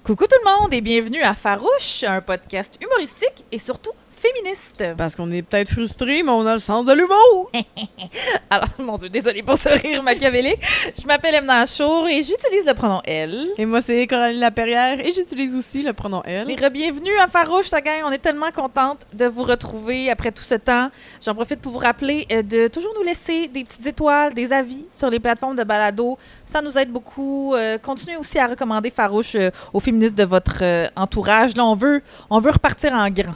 Coucou tout le monde et bienvenue à Farouche, un podcast humoristique et surtout féministe. Parce qu'on est peut-être frustrés, mais on a le sens de l'humour. Alors, mon Dieu, désolée pour ce rire machiavélique. Je m'appelle Emna Achour et j'utilise le pronom elle. Et moi, c'est Coralie Laperrière et j'utilise aussi le pronom elle. Et re-bienvenue à Farouche, la gang. On est tellement contente de vous retrouver après tout ce temps. J'en profite pour vous rappeler de toujours nous laisser des petites étoiles, des avis sur les plateformes de balado. Ça nous aide beaucoup. Continuez aussi à recommander Farouche aux féministes de votre entourage. Là, on veut repartir en grand.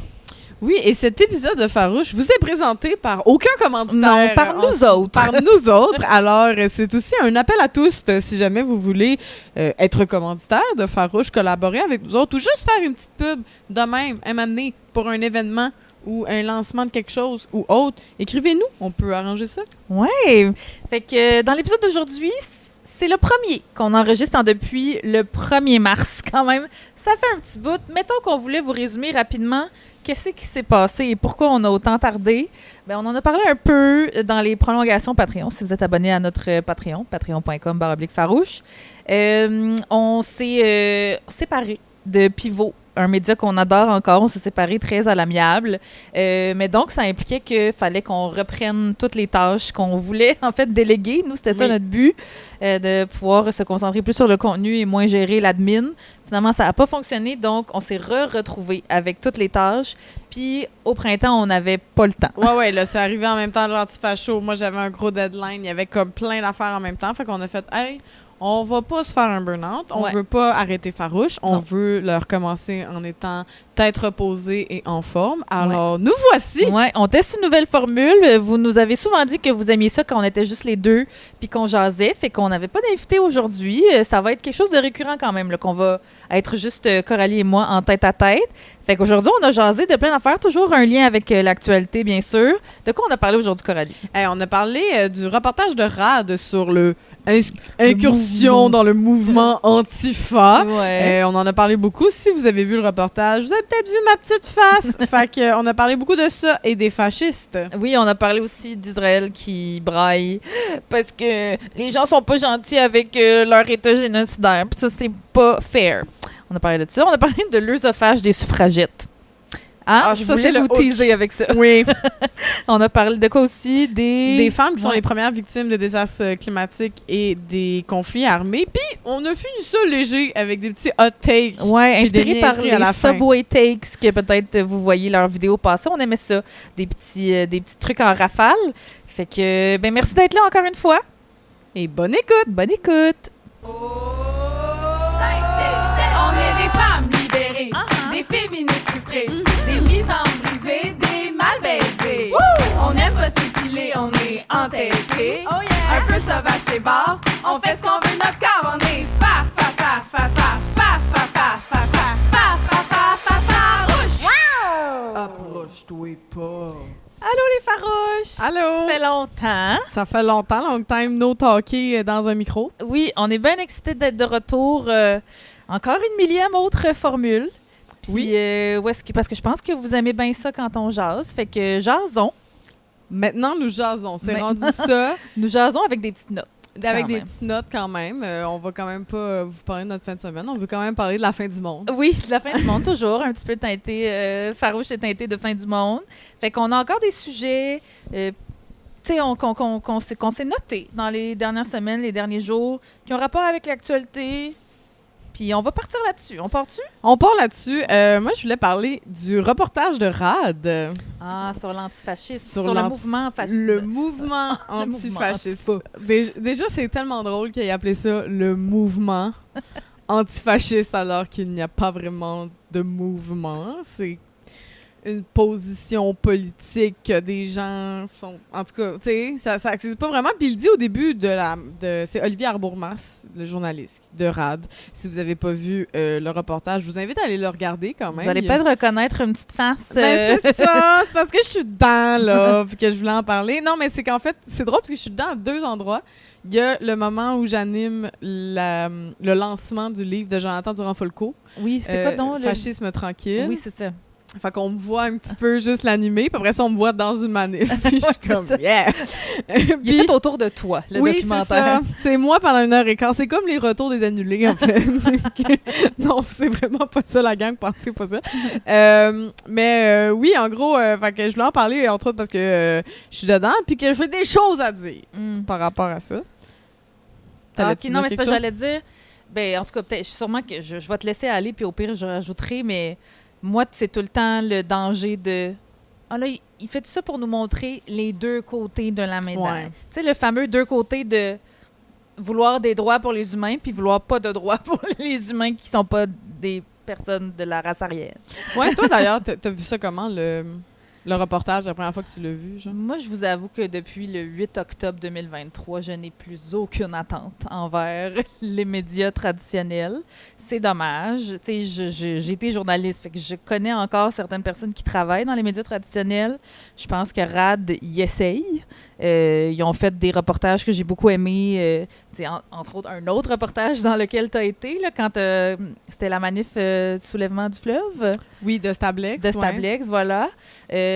Oui, et cet épisode de Farouche vous est présenté par aucun commanditaire. Non, par nous autres. Par nous autres. Alors, c'est aussi un appel à tous, si jamais vous voulez être commanditaire de Farouche, collaborer avec nous autres ou juste faire une petite pub de même, m'amener pour un événement ou un lancement de quelque chose ou autre. Écrivez-nous, on peut arranger ça. Ouais. Fait que dans l'épisode d'aujourd'hui, c'est le premier qu'on enregistre depuis le 1er mars quand même. Ça fait un petit bout. Mettons qu'on voulait vous résumer rapidement qu'est-ce qui s'est passé et pourquoi on a autant tardé. Bien, on en a parlé un peu dans les prolongations Patreon. Si vous êtes abonné à notre Patreon, patreon.com/farouche. On s'est séparés de Pivot, un média qu'on adore encore. On s'est séparés très à l'amiable. Mais donc, ça impliquait qu'il fallait qu'on reprenne toutes les tâches qu'on voulait, en fait, déléguer. Nous, c'était ça notre but, de pouvoir se concentrer plus sur le contenu et moins gérer l'admin. Finalement, ça n'a pas fonctionné, donc on s'est retrouvés avec toutes les tâches. Puis, au printemps, on n'avait pas le temps. Ouais, là, c'est arrivé en même temps de l'antifacho. Moi, j'avais un gros deadline. Il y avait comme plein d'affaires en même temps. Fait qu'on a fait, hey, on va pas se faire un burn-out. On veut pas arrêter Farouche. On veut le recommencer en étant tête reposée et en forme. Alors, nous voici. Ouais, on teste une nouvelle formule. Vous nous avez souvent dit que vous aimiez ça quand on était juste les deux puis qu'on jasait. Fait qu'on n'avait pas d'invité aujourd'hui. Ça va être quelque chose de récurrent quand même, là, qu'on va être juste Coralie et moi en tête à tête. Fait qu'aujourd'hui, on a jasé de plein d'affaires. Toujours un lien avec l'actualité, bien sûr. De quoi on a parlé aujourd'hui, Coralie? Hey, on a parlé du reportage de RAD sur incursion dans le mouvement Antifa. Ouais. On en a parlé beaucoup. Si vous avez vu le reportage, vous avez peut-être vu ma petite face. Fait qu'on a parlé beaucoup de ça et des fascistes. Oui, on a parlé aussi d'Israël qui braille parce que les gens sont pas gentils avec leur état génocidaire. Puis ça, c'est pas fair. On a parlé de ça. On a parlé de l'œsophage des suffragettes. Je ça, voulais c'est vous teaser avec ça. Oui. On a parlé de quoi aussi? Des femmes qui sont les premières victimes de désastres climatiques et des conflits armés. Puis, on a fini ça léger avec des petits hot takes. Ouais, inspirés par les fin. Subway Takes que peut-être vous voyez leur vidéo passer. On aimait ça. Des petits trucs en rafale. Fait que, merci d'être là encore une fois. Et bonne écoute! Bonne écoute! On est des femmes libérées, des féministes frustrées, des mises en brisées, des mal baisées. On aime pas s'épiler, on est entêtés. Un peu sauvage c'est barre, on fait ce qu'on veut notre corps. On est farouche. Approche-toi pas. Allô les farouches! Allô! Ça fait longtemps. Ça fait longtemps, long time no talker dans un micro. Oui, on est bien excités d'être de retour. Encore une millième autre formule. Puis, oui. Parce que je pense que vous aimez bien ça quand on jase. Fait que jasons. Maintenant, nous jasons. C'est rendu ça. Nous jasons avec des petites notes. Avec des petites notes quand même. On va quand même pas vous parler de notre fin de semaine. On veut quand même parler de la fin du monde. Oui, de la fin du monde, toujours. Un petit peu teinté. Farouche est teinté de fin du monde. Fait qu'on a encore des sujets... tu sais, qu'on s'est noté dans les dernières semaines, les derniers jours, qui ont rapport avec l'actualité. Puis on va partir là-dessus. On part-tu? On part là-dessus. Moi, je voulais parler du reportage de RAD. Ah, sur l'antifascisme. Sur le mouvement fasciste. Le mouvement antifasciste. Déjà, c'est tellement drôle qu'il ait appelé ça le mouvement antifasciste alors qu'il n'y a pas vraiment de mouvement. C'est une position politique que des gens sont... En tout cas, tu sais, ça n'existe pas vraiment. Puis il dit au début c'est Olivier Arbourmas, le journaliste de RAD. Si vous n'avez pas vu le reportage, je vous invite à aller le regarder quand même. Vous allez peut-être reconnaître une petite face. C'est ça, c'est parce que je suis dedans, là, puis que je voulais en parler. Non, mais c'est qu'en fait, c'est drôle parce que je suis dedans à deux endroits. Il y a le moment où j'anime le lancement du livre de Jonathan Durand-Folco. Oui, c'est quoi donc? Fascisme tranquille. Oui, c'est ça. Fait qu'on me voit un petit peu juste l'animer, puis après ça, on me voit dans une manif. Puis je suis comme, yeah! Il est fait autour de toi, le documentaire. Oui, c'est moi pendant 1h15. C'est comme les retours des annulés, en fait. Non, c'est vraiment pas ça, la gang, pensez pas ça. Mais oui, en gros, fait que je voulais en parler, entre autres, parce que je suis dedans, puis que j'ai des choses à dire par rapport à ça. Ok, non, mais c'est pas que j'allais dire. Ben, en tout cas, peut-être, sûrement que je vais te laisser aller, puis au pire, je rajouterai, mais moi, c'est tout le temps le danger de. Ah là, il fait tout ça pour nous montrer les deux côtés de la médaille. Ouais. Tu sais, le fameux deux côtés de vouloir des droits pour les humains, puis vouloir pas de droits pour les humains qui sont pas des personnes de la race aryenne. Ouais, toi, d'ailleurs, t'as vu ça comment, le reportage, la première fois que tu l'as vu, genre? Moi, je vous avoue que depuis le 8 octobre 2023, je n'ai plus aucune attente envers les médias traditionnels. C'est dommage. Tu sais, j'ai été journaliste, fait que je connais encore certaines personnes qui travaillent dans les médias traditionnels. Je pense que RAD y essaye. Ils ont fait des reportages que j'ai beaucoup aimés. Entre autres, un autre reportage dans lequel tu as été, là, quand c'était la manif du soulèvement du fleuve. Oui, de Stablex. De Stablex, voilà.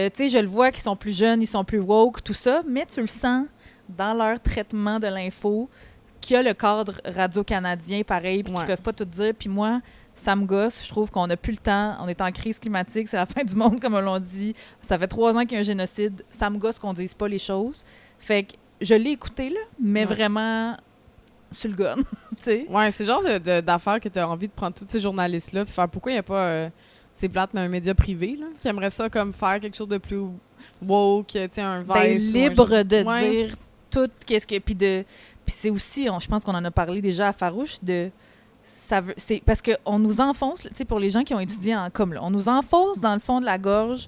Tu sais, je le vois qu'ils sont plus jeunes, ils sont plus woke, tout ça, mais tu le sens dans leur traitement de l'info qu'il y a le cadre radio-canadien pareil, puis qu'ils peuvent pas tout dire. Puis moi, ça me gosse. Je trouve qu'on n'a plus le temps. On est en crise climatique. C'est la fin du monde, comme on l'a dit. Ça fait 3 ans qu'il y a un génocide. Ça me gosse qu'on dise pas les choses. Fait que je l'ai écouté, là, mais vraiment sur le gun. Ouais, c'est le genre d'affaires que tu as envie de prendre tous ces journalistes-là puis faire pourquoi il n'y a pas... c'est plate, mais un média privé, là, qui aimerait ça comme faire quelque chose de plus woke, tu sais, un Vice. Libre de dire tout, qu'est-ce que... Puis c'est aussi, je pense qu'on en a parlé déjà à Farouche, c'est parce qu'on nous enfonce, tu sais, pour les gens qui ont étudié en com, là, on nous enfonce dans le fond de la gorge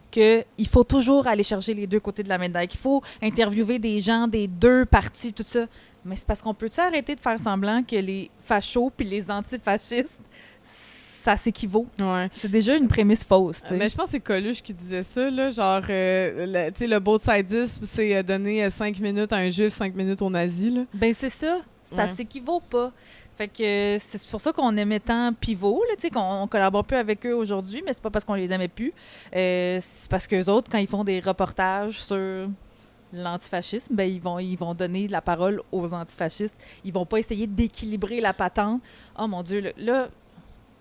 qu'il faut toujours aller chercher les deux côtés de la médaille, qu'il faut interviewer des gens des deux partis, tout ça. Mais c'est parce qu'on peut-tu arrêter de faire semblant que les fachos puis les antifascistes, ça s'équivaut. Ouais. C'est déjà une prémisse fausse, tu sais. Mais je pense que c'est Coluche qui disait ça, là, genre, tu sais, le both sidisme, c'est donner 5 minutes à un juif, 5 minutes aux nazis, là. Ben c'est ça, ça s'équivaut pas. Fait que c'est pour ça qu'on aimait tant Pivot, là, tu sais, qu'on collabore plus avec eux aujourd'hui, mais c'est pas parce qu'on les aimait plus. C'est parce qu'eux autres, quand ils font des reportages sur l'antifascisme, ben ils vont donner de la parole aux antifascistes. Ils vont pas essayer d'équilibrer la patente. Oh mon Dieu, là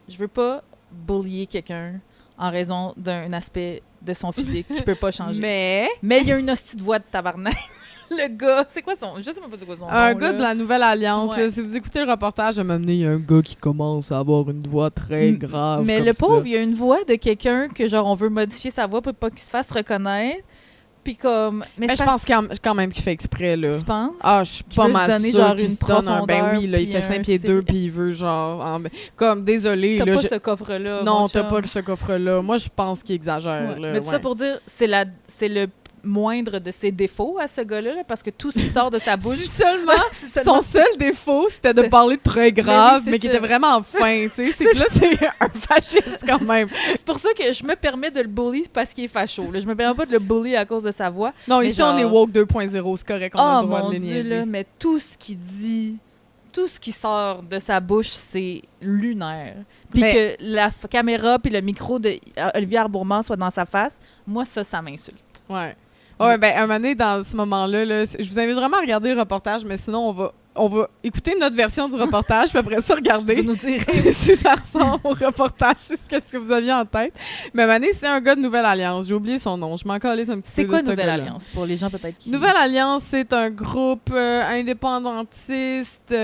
je veux pas bullier quelqu'un en raison d'un aspect de son physique qui peut pas changer. Mais il y a une hostie de voix de tabarnak. Le gars, c'est quoi son... Je sais même pas c'est quoi son nom. Un gars de la Nouvelle Alliance. Là, si vous écoutez le reportage, à un moment donné, il y a un gars qui commence à avoir une voix très grave. Mais comme le pauvre, ça. il y a une voix de quelqu'un que genre on veut modifier sa voix pour pas qu'il se fasse reconnaître. Puis comme... Mais je pense quand même qu'il fait exprès, là. Tu penses? Ah, je suis pas mal donner sûre genre qu'il une se donne un... Ben profondeur, oui, là, il puis fait 5 pieds 2 puis il veut genre... Comme, désolé, T'as là... pas ce coffre-là. Non, t'as pas ce coffre-là. Moi, je pense qu'il exagère, là. Mais tout ça pour dire, c'est le moindre de ses défauts à ce gars-là, là, parce que tout ce qui sort de sa bouche... Si seulement son seul défaut, c'était de parler très grave, mais qui était vraiment fin, tu sais. C'est que là, c'est un fasciste quand même. C'est pour ça que je me permets de le bully parce qu'il est facho. Là. Je me permets pas de le bully à cause de sa voix. Non, ici, on est woke 2.0, c'est correct, on a le droit mon de le Dieu, niaiser. là, mais tout ce qu'il dit... Tout ce qui sort de sa bouche, c'est lunaire. Puis que la caméra puis le micro d'Olivier Arbourmand soit dans sa face, moi, ça m'insulte. Ouais. Ouais, ben, un moment donné, dans ce moment-là, là, je vous invite vraiment à regarder le reportage, mais sinon, on va écouter notre version du reportage, puis après ça, regarder. Vous nous direz si ça ressemble au reportage, c'est ce que vous aviez en tête. Mais à un moment donné, c'est un gars de Nouvelle Alliance. J'ai oublié son nom. Je m'en calisse un petit peu. C'est quoi de Nouvelle Alliance, pour les gens peut-être qui... Nouvelle Alliance, c'est un groupe indépendantiste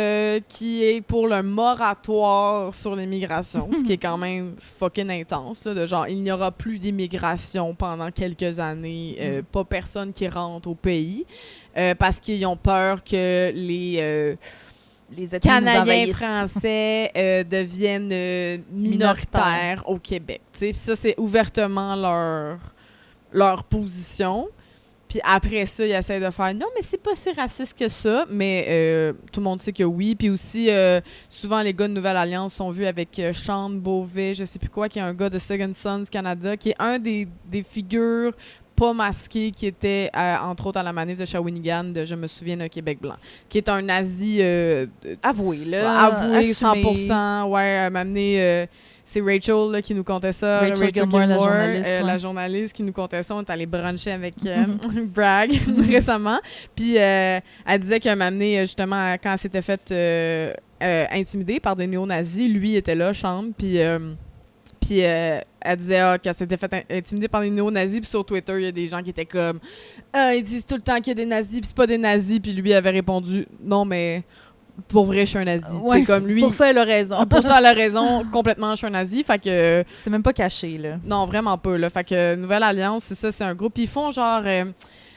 qui est pour le moratoire sur l'immigration, ce qui est quand même fucking intense, là, de genre, il n'y aura plus d'immigration pendant quelques années, pas personne qui rentre au pays, parce qu'ils ont peur que les Canadiens français deviennent minoritaires au Québec. T'sais. Ça, c'est ouvertement leur position. Puis après ça, ils essaient de faire « Non, mais c'est pas si raciste que ça. » Mais tout le monde sait que oui. Puis aussi, souvent, les gars de Nouvelle Alliance sont vus avec Sean Beauvais, je sais plus quoi, qui est un gars de Second Sons Canada, qui est un des figures pas masqués qui étaient, entre autres, à la manif de Shawinigan de Je me souviens d'un Québec blanc, qui est un nazi avoué, là. Avoué, assumé. 100%. Ouais, m'amener... c'est Rachel là, qui nous contait ça. Rachel Gilmore, la journaliste qui nous contait ça. On est allé bruncher avec Bragg récemment. Puis elle disait qu'elle m'a amené justement quand elle s'était faite intimider par des néo-nazis. Lui était là, chambre. Puis elle disait qu'elle s'était fait intimider par des néo-nazis. Puis sur Twitter, il y a des gens qui étaient comme ils disent tout le temps qu'il y a des nazis, puis c'est pas des nazis. Puis lui avait répondu non, mais pour vrai, je suis un nazi. Ouais, comme lui, pour ça, elle a raison. Pour ça, elle a raison. Complètement, je suis un nazi. Fait que... C'est même pas caché, là. Non, vraiment pas, là. Fait que Nouvelle Alliance, c'est ça, c'est un groupe. Ils font genre...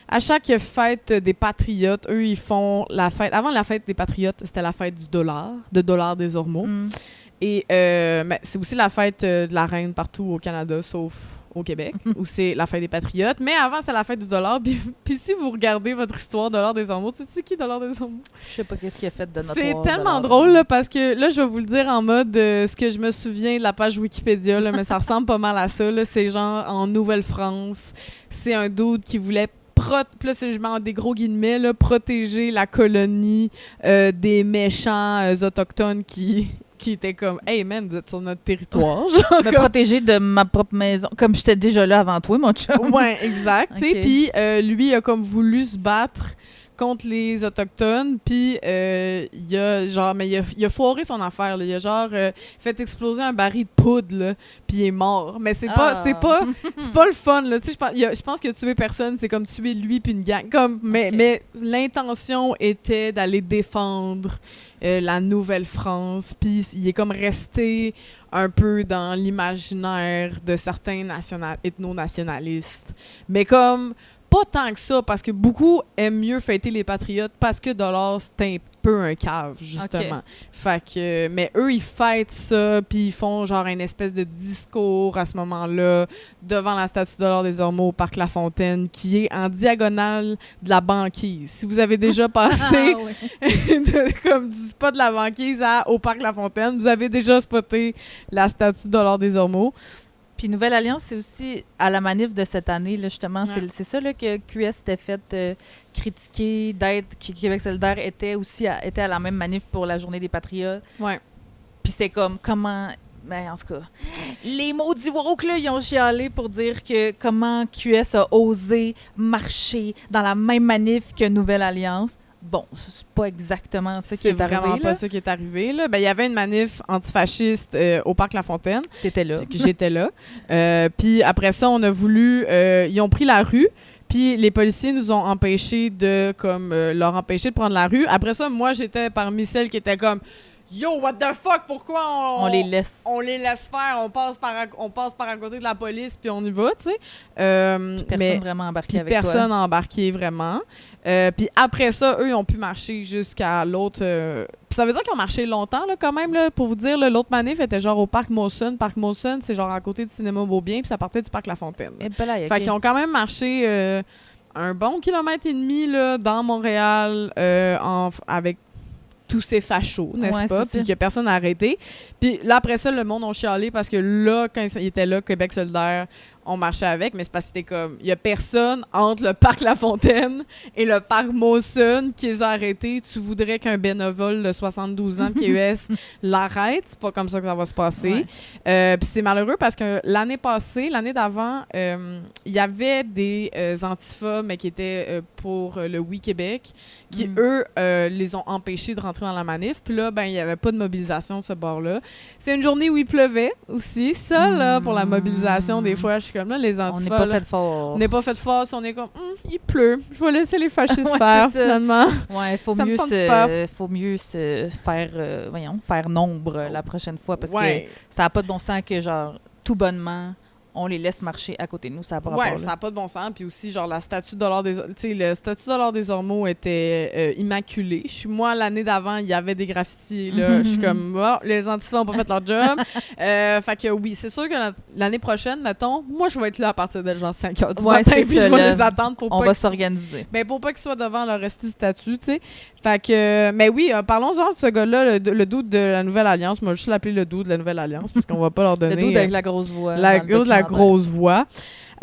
à chaque fête des Patriotes, eux, ils font la fête... Avant la fête des Patriotes, c'était la fête du dollar, de dollar des Ormeaux. Et c'est aussi la fête de la reine partout au Canada, sauf au Québec, où c'est la fête des Patriotes. Mais avant, c'est la fête du dollar. Puis si vous regardez votre histoire Dollar des Ormeaux, tu sais qui Dollar des Ormeaux? Je sais pas qu'est-ce qu'il a fait de notre C'est tellement drôle, là, parce que là, je vais vous le dire en mode ce que je me souviens de la page Wikipédia, là, mais ça ressemble pas mal à ça. Là. C'est genre en Nouvelle-France. C'est un dude qui voulait... Puis là, je mets des gros guillemets, là, protéger la colonie des méchants autochtones qui étaient comme « Hey man, vous êtes sur notre territoire! » Me protéger de ma propre maison. Comme j'étais déjà là avant toi, mon chum. Ouais, exact. Okay. Puis lui, il a comme voulu se battre contre les Autochtones, puis il a foiré son affaire, là. Il a genre fait exploser un baril de poudre, là, puis il est mort. Mais c'est pas le fun, là. Tu sais, je pense que tuer personne, c'est comme tuer lui puis une gang. Mais l'intention était d'aller défendre la Nouvelle-France, puis il est comme resté un peu dans l'imaginaire de certains ethno-nationalistes. Mais comme pas tant que ça, parce que beaucoup aiment mieux fêter les Patriotes parce que Dollar, c'est un peu un cave, justement. Okay. Fait que, mais eux, ils fêtent ça, puis ils font genre une espèce de discours à ce moment-là devant la statue de Dollar des Ormeaux au Parc La Fontaine, qui est en diagonale de la banquise. Si vous avez déjà passé comme du spot de la banquise au Parc La Fontaine, vous avez déjà spoté la statue de Dollar des Ormeaux. Puis Nouvelle Alliance, c'est aussi à la manif de cette année, là, justement. Ouais. C'est ça là, que QS s'était fait critiquer, Québec solidaire était à la même manif pour la Journée des Patriotes. Ouais. Puis c'est comme, comment... Ben, en tout cas, les maudits woke, là, ils ont chialé pour dire que comment QS a osé marcher dans la même manif que Nouvelle Alliance. Bon, c'est pas exactement ça qui est arrivé. C'est vraiment pas ça qui est arrivé. Ben, il y avait une manif antifasciste au Parc La Fontaine. T'étais là. J'étais là. Puis après ça, on a voulu... ils ont pris la rue. Puis les policiers nous ont empêchés leur empêcher de prendre la rue. Après ça, moi, j'étais parmi celles qui étaient comme... Yo, what the fuck, pourquoi on les laisse faire, on passe par à côté de la police puis on y va, tu sais. Personne vraiment embarqué avec toi. Personne embarqué vraiment. Puis après ça, eux, ils ont pu marcher jusqu'à l'autre... Puis ça veut dire qu'ils ont marché longtemps, là, quand même, là, pour vous dire, là, l'autre manif était genre au Parc Molson. Parc Molson, c'est genre à côté du cinéma Beaubien, puis ça partait du Parc La Fontaine. Fait qu'ils ont quand même marché un bon 1,5 km là, dans Montréal avec tous ces fachos, n'est-ce pas? Puis que personne n'a arrêté. Puis là, après ça, le monde a chialé parce que là, quand il était là, Québec solidaire, on marchait avec, mais c'est parce que c'était comme... Il y a personne entre le Parc La Fontaine et le Parc Molson qui les a arrêtés. Tu voudrais qu'un bénévole de 72 ans de QS l'arrête. C'est pas comme ça que ça va se passer. Ouais. Puis c'est malheureux parce que l'année d'avant, il y avait des antifas, mais qui étaient pour le Oui Québec, qui, eux, les ont empêchés de rentrer dans la manif. Puis là, ben il n'y avait pas de mobilisation de ce bord-là. C'est une journée où il pleuvait aussi. Ça, là, pour la mobilisation, des fois, je suis comme là, les antifas... On n'est pas fait fort. On n'est pas fait fort. On est comme, il pleut. Je vais laisser les fascistes faire, finalement. Ouais, faut mieux se faire nombre la prochaine fois, parce que ça n'a pas de bon sens que, genre, tout bonnement... on les laisse marcher à côté de nous, ça n'a pas rapport. Ouais, ça n'a pas de bon sens. Puis aussi, genre, la statue de Dollar des... Tu sais, le statut de Dollar des Ormeaux était immaculé. Moi, l'année d'avant, il y avait des graffitis, là. Je suis comme, bon, les antifas n'ont pas fait leur job. Fait que oui, c'est sûr que l'année prochaine, mettons, moi, je vais être là à partir de genre 5 h du matin, puis je vais les attendre pour on va s'organiser. Ben, pour pas qu'ils soient devant leur resti statut, tu sais. Fait que, mais oui, parlons-en de ce gars-là, le dude de la Nouvelle Alliance. Moi, je vais juste l'appeler le dude de la Nouvelle Alliance, parce qu'on va pas leur donner... Le dude avec la grosse voix. La grosse voix.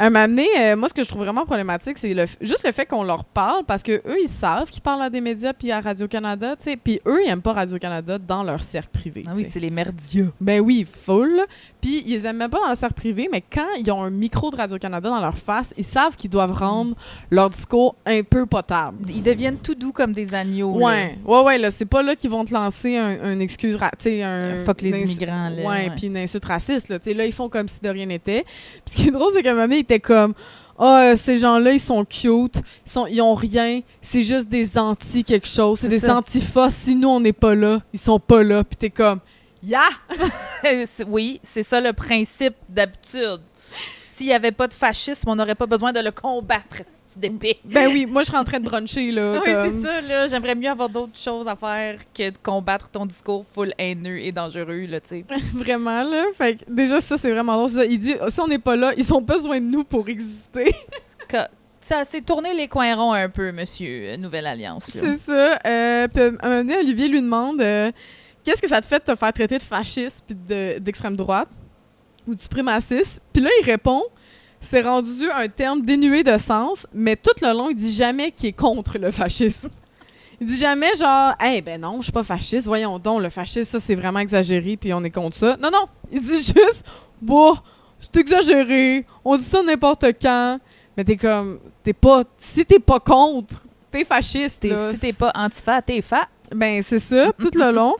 Un moment donné, moi, ce que je trouve vraiment problématique, c'est juste le fait qu'on leur parle, parce que eux, ils savent qu'ils parlent à des médias puis à Radio-Canada, tu sais, puis eux, ils aiment pas Radio-Canada dans leur cercle privé. Ah oui, c'est les merdieux. Ben oui, full. Puis ils les aiment même pas dans leur cercle privé, mais quand ils ont un micro de Radio-Canada dans leur face, ils savent qu'ils doivent rendre leur discours un peu potable. Ils deviennent tout doux comme des agneaux. Ouais, là, c'est pas là qu'ils vont te lancer un excuse, tu sais, fuck les immigrants, là. Ouais, puis une insulte raciste, là. Tu sais, là, ils font comme si de rien n'était. Puis ce qui est drôle, c'est que Mamie était comme... ces gens-là, ils sont cute, ils ont rien, c'est juste des anti-quelque chose, c'est des antifas, si nous, on n'est pas là, ils sont pas là, puis t'es comme, Oui, c'est ça le principe d'habitude. S'il n'y avait pas de fascisme, on n'aurait pas besoin de le combattre, c'est d'épée. Ben oui, moi, je serais en train de bruncher, là. Oui, c'est ça, là. J'aimerais mieux avoir d'autres choses à faire que de combattre ton discours full haineux et dangereux, là, tu sais. Vraiment, là. Fait que déjà, ça, c'est vraiment drôle. Il dit, si on n'est pas là, ils ont besoin de nous pour exister. Ça s'est tourné les coins ronds un peu, monsieur Nouvelle Alliance, là. C'est ça. Puis, à un moment donné, Olivier lui demande qu'est-ce que ça te fait de te faire traiter de fasciste puis d'extrême droite ou de suprémaciste? Puis là, il répond, c'est rendu un terme dénué de sens, mais tout le long, il dit jamais qu'il est contre le fascisme. Il dit jamais genre, ben non, je suis pas fasciste, voyons donc, le fascisme, ça, c'est vraiment exagéré, puis on est contre ça. Non, il dit juste, c'est exagéré, on dit ça n'importe quand, mais si t'es pas contre, t'es fasciste. Si t'es pas antifa, t'es fat. Ben, c'est ça, tout le long.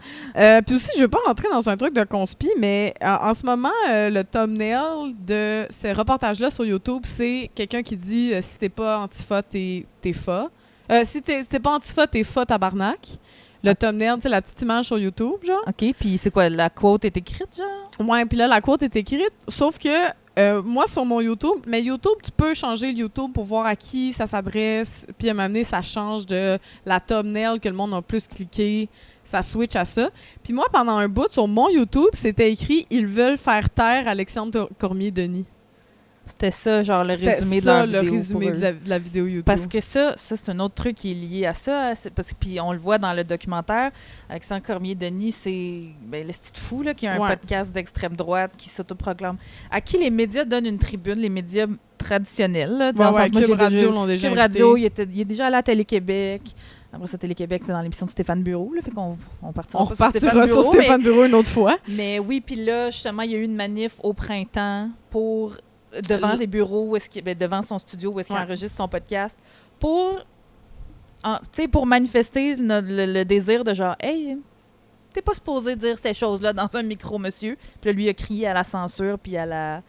Puis aussi, je veux pas rentrer dans un truc de conspi, mais en ce moment, le thumbnail de ce reportage-là sur YouTube, c'est quelqu'un qui dit si t'es pas antifa, t'es fa. Si t'es pas antifa, t'es fa tabarnak. Le thumbnail, tu sais, la petite image sur YouTube, genre. OK, puis c'est quoi, la quote est écrite, genre? Ouais, puis là, la quote est écrite, sauf que moi, sur mon YouTube, mais YouTube, tu peux changer le YouTube pour voir à qui ça s'adresse, puis à un moment donné, ça change de la thumbnail que le monde a plus cliqué, ça switch à ça. Puis moi, pendant un bout, sur mon YouTube, c'était écrit « Ils veulent faire taire Alexandre Cormier-Denis ». C'était ça, genre le résumé de leur vidéo. Le résumé de la vidéo YouTube. Parce que ça c'est un autre truc qui est lié à ça. Puis on le voit dans le documentaire. Alexandre Cormier-Denis, c'est le petit fou là, qui a un podcast d'extrême droite qui s'autoproclame. À qui les médias donnent une tribune, les médias traditionnels. Là, Cube Radio l'ont déjà Cube Radio, il est déjà allé à Télé-Québec. Après ça, Télé-Québec, c'est dans l'émission de Stéphane Bureau. Là, fait qu'on partira sur Stéphane Bureau une autre fois. Mais oui, puis là, justement, il y a eu une manif au printemps pour... devant les bureaux, devant son studio où est-ce qu'il enregistre son podcast, pour manifester le désir de genre, hey, t'es pas supposé dire ces choses-là dans un micro, monsieur. Puis là, lui a crié à la censure, puis à la...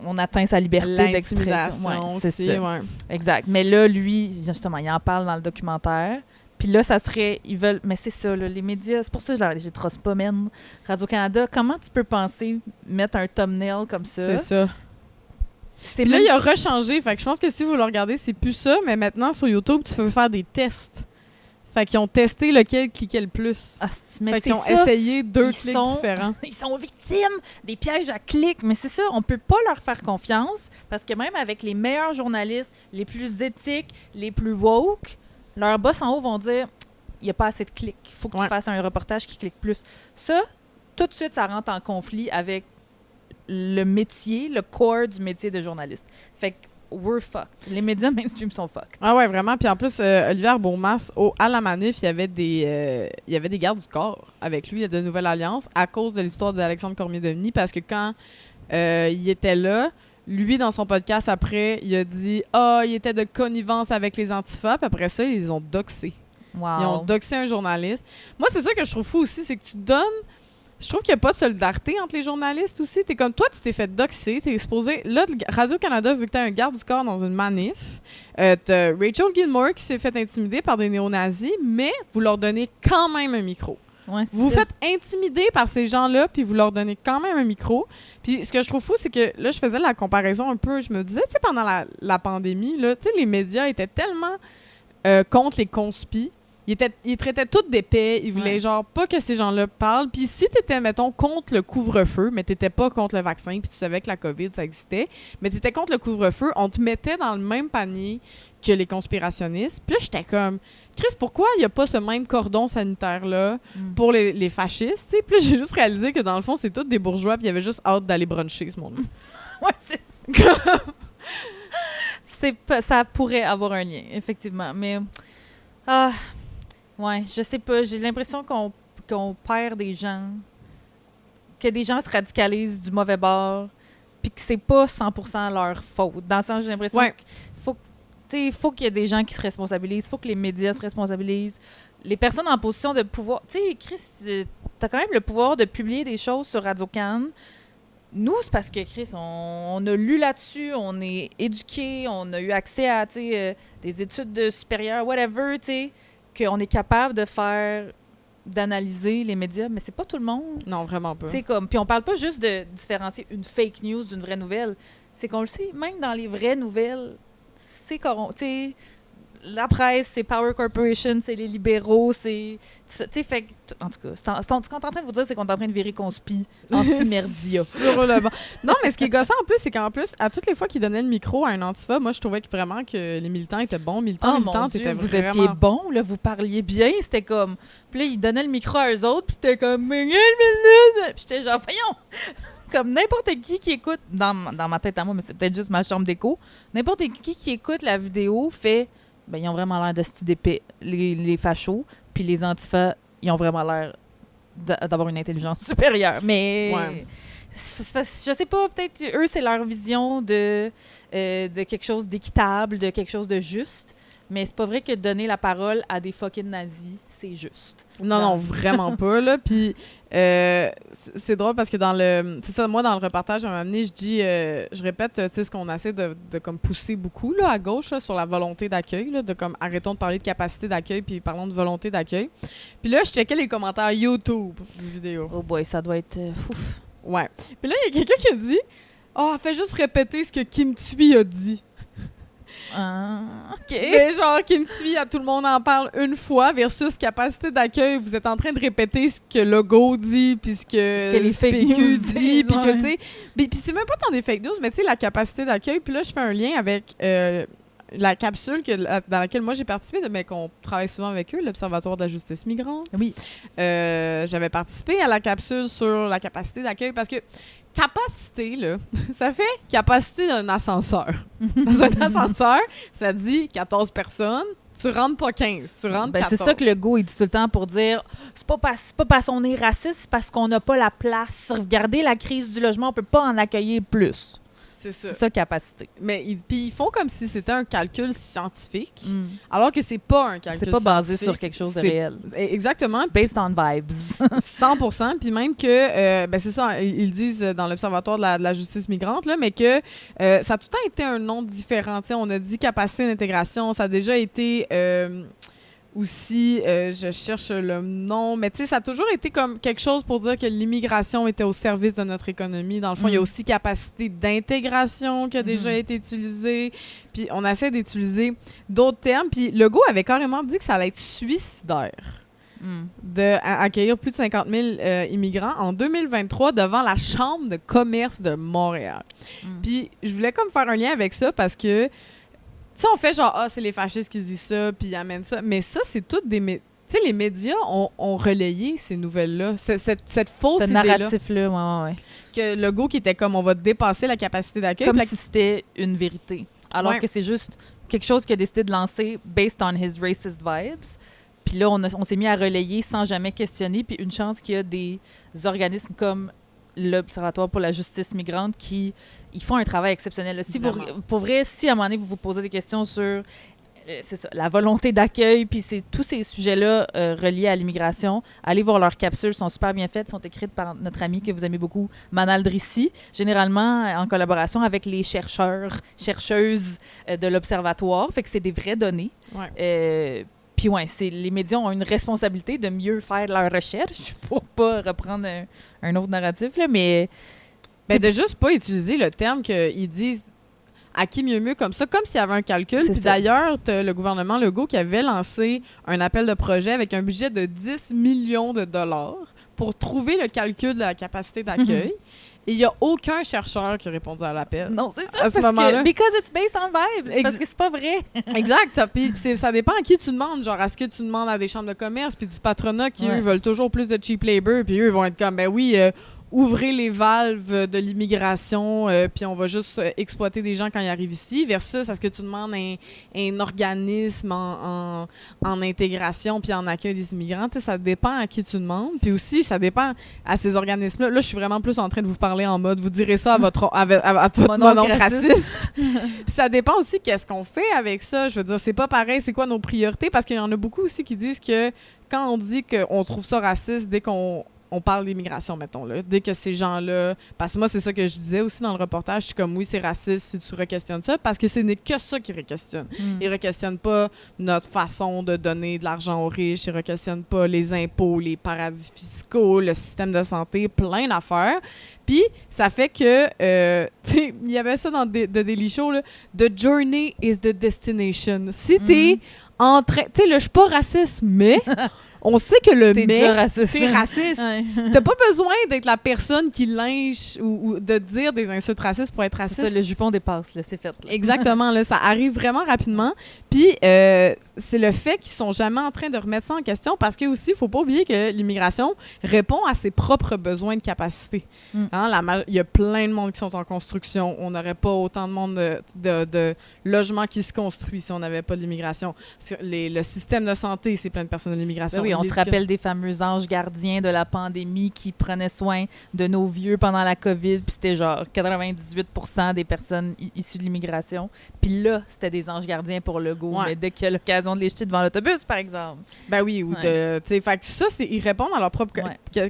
on atteint sa liberté d'expression. C'est ça. Ouais. Exact. Mais là, lui, justement, il en parle dans le documentaire. Puis là, ça serait... Ils veulent... Mais c'est ça, là, les médias... C'est pour ça que j'ai trosse pas, man. Radio-Canada, comment tu peux penser mettre un thumbnail comme ça? C'est ça. Puis là, il a rechangé. Fait que je pense que si vous le regardez, c'est plus ça. Mais maintenant, sur YouTube, tu peux faire des tests. Fait qu'ils ont testé lequel cliquait le plus. Mais fait qu'ils ont essayé deux clics différents. Ils sont victimes des pièges à clics. Mais c'est ça, on peut pas leur faire confiance. Parce que même avec les meilleurs journalistes, les plus éthiques, les plus woke... Leurs boss en haut vont dire il n'y a pas assez de clics. Il faut que tu fasses un reportage qui clique plus. Ça, tout de suite, ça rentre en conflit avec le métier, le core du métier de journaliste. Fait que we're fucked. Les médias mainstream sont fucked. Ah ouais, vraiment. Puis en plus, Olivier Arbourmas, à la manif, il y avait des gardes du corps avec lui de Nouvelle Alliance à cause de l'histoire d'Alexandre Cormier-Denis parce que quand il était là, lui, dans son podcast, après, il a dit « il était de connivence avec les antifas. » Puis après ça, ils ont doxé. Wow. Ils ont doxé un journaliste. Moi, c'est ça que je trouve fou aussi, c'est que tu donnes... Je trouve qu'il n'y a pas de solidarité entre les journalistes aussi. T'es comme, toi, tu t'es fait doxer. T'es exposé... Là, Radio-Canada, vu que t'as un garde du corps dans une manif, t'as Rachel Gilmore qui s'est fait intimider par des néo-nazis, mais vous leur donnez quand même un micro. Ouais, vous faites intimider par ces gens-là, puis vous leur donnez quand même un micro. Puis ce que je trouve fou, c'est que là, je faisais la comparaison un peu. Je me disais, tu sais, pendant la pandémie, là, tu sais, les médias étaient tellement contre les conspis. Ils traitaient tout d'épais. Ils voulaient genre pas que ces gens-là parlent. Puis si t'étais, mettons, contre le couvre-feu, mais t'étais pas contre le vaccin, puis tu savais que la COVID, ça existait, mais t'étais contre le couvre-feu, on te mettait dans le même panier que les conspirationnistes. Puis là, j'étais comme, Chris, pourquoi il n'y a pas ce même cordon sanitaire-là pour les fascistes? T'sais? Puis là, j'ai juste réalisé que dans le fond, c'est tous des bourgeois, puis il y avait juste hâte d'aller bruncher, ce monde. Ouais, c'est ça. Ça pourrait avoir un lien, effectivement. Mais, ouais, je sais pas. J'ai l'impression qu'on perd des gens, que des gens se radicalisent du mauvais bord, puis que c'est pas 100% leur faute. Dans le sens, j'ai l'impression qu'il faut qu'il y ait des gens qui se responsabilisent, il faut que les médias se responsabilisent. Les personnes en position de pouvoir... Tu sais, Chris, t'as quand même le pouvoir de publier des choses sur Radio-Can. Nous, c'est parce que, Chris, on a lu là-dessus, on est éduqués, on a eu accès à des études supérieures, whatever, tu sais, qu'on est capable d'analyser les médias, mais c'est pas tout le monde. Non, vraiment pas. Puis on parle pas juste de différencier une fake news d'une vraie nouvelle. C'est qu'on le sait, même dans les vraies nouvelles, c'est corrompu. La presse, c'est Power Corporation, c'est les libéraux, c'est... fait en tout cas, ce qu'on est en train de vous dire, c'est qu'on est en train de virer conspi anti-merdia. Sur le banc. Non, mais ce qui est gossant en plus, c'est qu'en plus, à toutes les fois qu'ils donnaient le micro à un antifa, moi, je trouvais vraiment que les militants étaient bons. Militantes étaient vous vraiment... étiez bons, là, vous parliez bien, c'était comme... Puis là, ils donnaient le micro à eux autres, puis c'était comme... Puis j'étais genre, voyons! Comme n'importe qui écoute, dans ma tête à moi, mais c'est peut-être juste ma chambre d'écho, n'importe qui écoute la vidéo fait... Ben, ils ont vraiment l'air de style d'épée, les fachos, puis les antifas, ils ont vraiment l'air d'avoir une intelligence supérieure. Mais je sais pas, peut-être eux, c'est leur vision de quelque chose d'équitable, de quelque chose de juste. Mais c'est pas vrai que donner la parole à des fucking nazis, c'est juste. Non, vraiment pas, là. Puis c'est drôle parce que c'est ça, moi, dans le reportage, à un moment donné, je répète, tu sais, ce qu'on essaie de comme pousser beaucoup, là, à gauche, là, sur la volonté d'accueil, là, de comme, arrêtons de parler de capacité d'accueil, puis parlons de volonté d'accueil. Puis là, je checkais les commentaires YouTube du vidéo. Oh boy, ça doit être ouf. Ouais. Puis là, il y a quelqu'un qui a dit « Oh, fais juste répéter ce que Kim Thuy a dit. » OK. Mais genre, Kim Thuy, à tout le monde en parle une fois versus capacité d'accueil. Vous êtes en train de répéter ce que Legault dit, puis ce que les fake PQ news dit, puis que, tu sais... Puis c'est même pas tant des fake news, mais tu sais, la capacité d'accueil. Puis là, je fais un lien avec la capsule dans laquelle moi j'ai participé, mais qu'on travaille souvent avec eux, l'Observatoire de la justice migrante. Oui. J'avais participé à la capsule sur la capacité d'accueil parce que capacité, là, ça fait capacité d'un ascenseur. Dans un ascenseur, ça dit 14 personnes. Tu rentres pas 15, tu rentres 14. C'est ça que Legault, il dit tout le temps pour dire c'est pas parce qu'on est raciste, c'est parce qu'on n'a pas la place. Regardez la crise du logement, on peut pas en accueillir plus. C'est ça, capacité. Mais puis ils font comme si c'était un calcul scientifique, alors que c'est pas un calcul scientifique. C'est pas basé sur quelque chose de réel. Exactement. C'est based on vibes. 100%. Puis même que, c'est ça, ils disent dans l'Observatoire de la justice migrante, là, mais que ça a tout le temps été un nom différent. T'sais, on a dit capacité d'intégration, ça a déjà été... aussi, je cherche le nom, mais tu sais, ça a toujours été comme quelque chose pour dire que l'immigration était au service de notre économie. Dans le fond, il y a aussi capacité d'intégration qui a déjà été utilisée. Puis on essaie d'utiliser d'autres termes. Puis Legault avait carrément dit que ça allait être suicidaire d'accueillir plus de 50 000 immigrants en 2023 devant la Chambre de commerce de Montréal. Puis je voulais comme faire un lien avec ça parce que tu sais, on fait genre, c'est les fascistes qui disent ça, puis ils amènent ça. Mais ça, c'est toutes des... Tu sais, les médias ont relayé ces nouvelles-là. Cette fausse idée-là. Ce narratif-là, ouais. Que Legault qui était comme, on va dépasser la capacité d'accueil. Comme si c'était une vérité. Alors que c'est juste quelque chose qu'il a décidé de lancer based on his racist vibes. Puis là, on s'est mis à relayer sans jamais questionner. Puis une chance qu'il y a des organismes comme l'Observatoire pour la justice migrante qui ils font un travail exceptionnel. Là. Pour vrai, si à un moment donné, vous vous posez des questions sur c'est ça, la volonté d'accueil, puis tous ces sujets-là reliés à l'immigration, allez voir leurs capsules, sont super bien faites, sont écrites par notre ami que vous aimez beaucoup, Manal Drissi, généralement en collaboration avec les chercheuses de l'Observatoire. Fait que c'est des vraies données. Ouais. Puis les médias ont une responsabilité de mieux faire leur recherche pour pas reprendre un autre narratif, là, mais... de juste pas utiliser le terme qu'ils disent à qui mieux comme ça, comme s'il y avait un calcul. Puis d'ailleurs, t'as le gouvernement Legault qui avait lancé un appel de projet avec un budget de 10 millions de dollars pour trouver le calcul de la capacité d'accueil. Et il n'y a aucun chercheur qui a répondu à l'appel. Non, c'est ça, because it's based on vibes. Parce que c'est pas vrai. Exact. Puis ça dépend à qui tu demandes. Genre, est-ce que tu demandes à des chambres de commerce puis du patronat qui, eux, veulent toujours plus de cheap labor, puis eux vont être comme, ben oui, ouvrir les valves de l'immigration, puis on va juste exploiter des gens quand ils arrivent ici, versus est-ce que tu demandes un organisme en intégration puis en accueil des immigrants. Tu sais, ça dépend à qui tu demandes. Puis aussi, ça dépend à ces organismes-là. Là, je suis vraiment plus en train de vous parler en mode, vous direz ça à votre mononcle raciste. Puis ça dépend aussi qu'est-ce qu'on fait avec ça. Je veux dire, c'est pas pareil, c'est quoi nos priorités? Parce qu'il y en a beaucoup aussi qui disent que quand on dit qu'on trouve ça raciste dès qu'on parle d'immigration, mettons, là. Dès que ces gens-là... Parce que moi, c'est ça que je disais aussi dans le reportage. Je suis comme, oui, c'est raciste si tu re-questionnes ça, parce que ce n'est que ça qu'ils re-questionnent. Ils ne re-questionnent pas notre façon de donner de l'argent aux riches. Ils ne re-questionnent pas les impôts, les paradis fiscaux, le système de santé, plein d'affaires. Puis, ça fait que... tu sais, il y avait ça dans The Daily Show, là. « The journey is the destination ». Si t'es en train... Tu sais, là, je suis pas raciste, mais... On sait que le T'es mais, déjà raciste. c'est raciste. Ouais. T'as pas besoin d'être la personne qui lynche ou de dire des insultes racistes pour être raciste. C'est ça, le jupon dépasse, là, c'est fait. Là. Exactement, là, ça arrive vraiment rapidement. Puis, c'est le fait qu'ils sont jamais en train de remettre ça en question parce que aussi, il faut pas oublier que l'immigration répond à ses propres besoins de capacité. Hein, il y a plein de monde qui sont en construction. On n'aurait pas autant de monde de logements qui se construisent si on n'avait pas de l'immigration. Le système de santé, c'est plein de personnes de l'immigration. Ben oui, on se rappelle des fameux anges gardiens de la pandémie qui prenaient soin de nos vieux pendant la COVID, puis c'était genre 98% des personnes issues de l'immigration. Puis là, c'était des anges gardiens pour le go, mais dès qu'il y a l'occasion de les jeter devant l'autobus, par exemple. Ben oui, ou tu sais, fait que ça, ils répondent à leur propre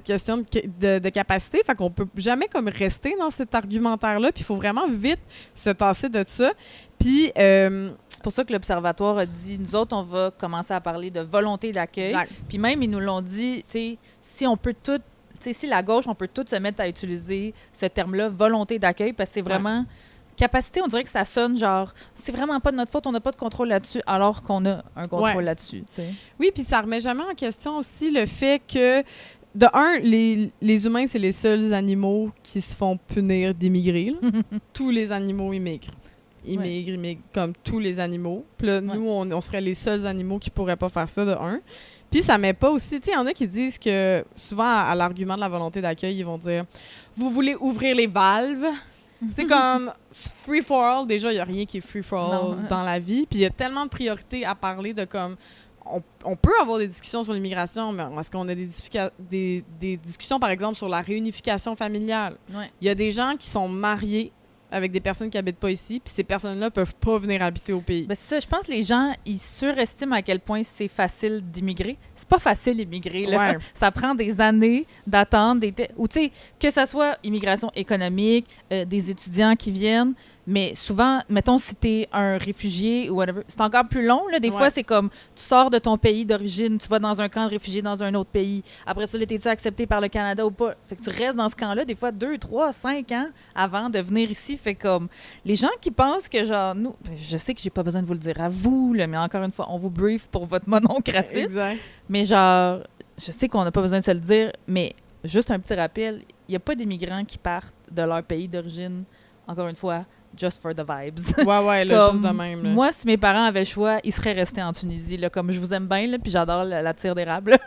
question de capacité, fait qu'on peut jamais comme rester dans cet argumentaire-là, puis il faut vraiment vite se tasser de ça. Puis, c'est pour ça que l'Observatoire a dit, nous autres, on va commencer à parler de volonté d'accueil. Puis même, ils nous l'ont dit, tu sais, si on peut tout, tu sais, si la gauche, on peut tout se mettre à utiliser ce terme-là, volonté d'accueil, parce que c'est vraiment... Capacité, on dirait que ça sonne genre, c'est vraiment pas de notre faute, on n'a pas de contrôle là-dessus, alors qu'on a un contrôle là-dessus, tu sais. Oui, puis ça remet jamais en question aussi le fait que de un, les humains, c'est les seuls animaux qui se font punir d'immigrer. Tous les animaux immigrent. Immigrent comme tous les animaux. Puis là, nous, on serait les seuls animaux qui pourraient pas faire ça, de un. Puis ça met pas aussi... Tu sais, il y en a qui disent que, souvent, à l'argument de la volonté d'accueil, ils vont dire « Vous voulez ouvrir les valves? » Tu sais, comme free for all, déjà, il n'y a rien qui est free for all dans la vie. Puis il y a tellement de priorités à parler de comme... On peut avoir des discussions sur l'immigration, mais est-ce qu'on a des discussions, par exemple, sur la réunification familiale? Il y a des gens qui sont mariés avec des personnes qui habitent pas ici, puis ces personnes-là peuvent pas venir habiter au pays. Ben c'est ça, je pense que les gens, ils surestiment à quel point c'est facile d'immigrer. C'est pas facile d'immigrer, là. Ça prend des années d'attendre, ou tu sais, que ça soit immigration économique, des étudiants qui viennent, mais souvent, mettons, si t'es un réfugié ou whatever, c'est encore plus long, là. Des fois, c'est comme, tu sors de ton pays d'origine, tu vas dans un camp de réfugiés dans un autre pays. Après ça, t'es-tu accepté par le Canada ou pas? Fait que tu restes dans ce camp-là, des fois, 2, 3, 5 ans avant de venir ici. Fait comme, les gens qui pensent que, genre, nous, je sais que j'ai pas besoin de vous le dire à vous, là, mais encore une fois, on vous brief pour votre mononcle raciste. Exact. Mais genre, je sais qu'on n'a pas besoin de se le dire, mais juste un petit rappel, il n'y a pas d'immigrants qui partent de leur pays d'origine, encore une fois, just for the vibes. Ouais, là, juste de même. Là. Moi, si mes parents avaient le choix, ils seraient restés en Tunisie. Là, comme je vous aime bien, là, puis j'adore la tire d'érable.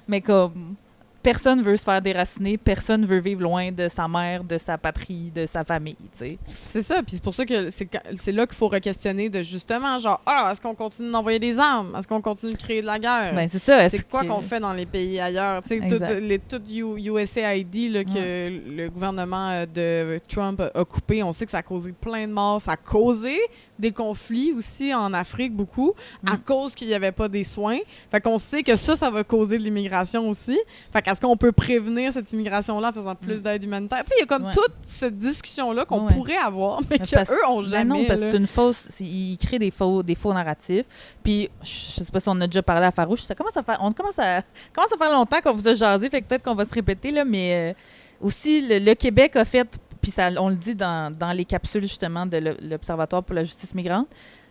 Mais comme personne veut se faire déraciner, personne veut vivre loin de sa mère, de sa patrie, de sa famille, tu sais. C'est ça, puis c'est pour ça que c'est là qu'il faut re-questionner de justement, genre, est-ce qu'on continue d'envoyer des armes? Est-ce qu'on continue de créer de la guerre? Ben, c'est ça. C'est quoi qu'on fait dans les pays ailleurs? Tu sais, tout USAID là, que le gouvernement de Trump a coupé, on sait que ça a causé plein de morts. Ça a causé des conflits aussi en Afrique, beaucoup, à cause qu'il n'y avait pas des soins. Fait qu'on sait que ça va causer de l'immigration aussi. Fait qu'est-ce qu'on peut prévenir cette immigration-là en faisant plus d'aide humanitaire? Tu sais, il y a comme toute cette discussion-là qu'on pourrait avoir, mais qu'eux ont jamais. Ben non, parce que c'est une fausse... Ils créent des faux narratifs. Puis, je sais pas si on a déjà parlé à Farouche, ça commence à faire longtemps qu'on vous a jasé, fait que peut-être qu'on va se répéter, là, mais aussi, le Québec a fait, puis ça, on le dit dans les capsules, justement, de l'Observatoire pour la justice migrante,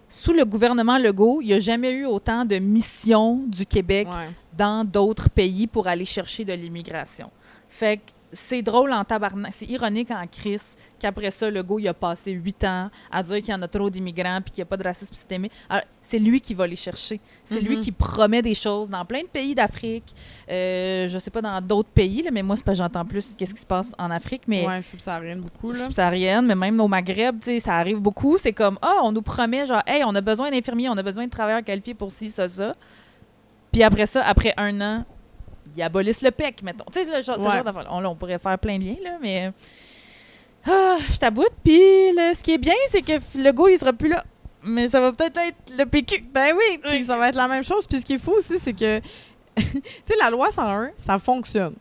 sous le gouvernement Legault, il n'y a jamais eu autant de missions du Québec dans d'autres pays pour aller chercher de l'immigration. Fait que c'est drôle en tabarnak, c'est ironique en crise qu'après ça, Legault, il a passé 8 ans à dire qu'il y en a trop d'immigrants puis qu'il n'y a pas de racisme systémique. Alors, c'est lui qui va les chercher. C'est lui qui promet des choses dans plein de pays d'Afrique. Je sais pas dans d'autres pays, là, mais moi, c'est parce que j'entends plus qu'est-ce qui se passe en Afrique. Mais subsaharienne beaucoup. Là. Subsaharienne, mais même au Maghreb, ça arrive beaucoup. C'est comme, on nous promet, genre, hey, on a besoin d'infirmiers, on a besoin de travailleurs qualifiés pour ci, ça. Puis après ça, après 1 an, ils abolissent le PEC, mettons. Tu sais, ce genre d'affaire. On pourrait faire plein de liens, là, mais... je t'aboute. Puis ce qui est bien, c'est que Legault, il sera plus là. Mais ça va peut-être être le PQ. Ben oui, puis ça va être la même chose. Puis ce qui est fou aussi, c'est que... tu sais, la loi 101, ça fonctionne.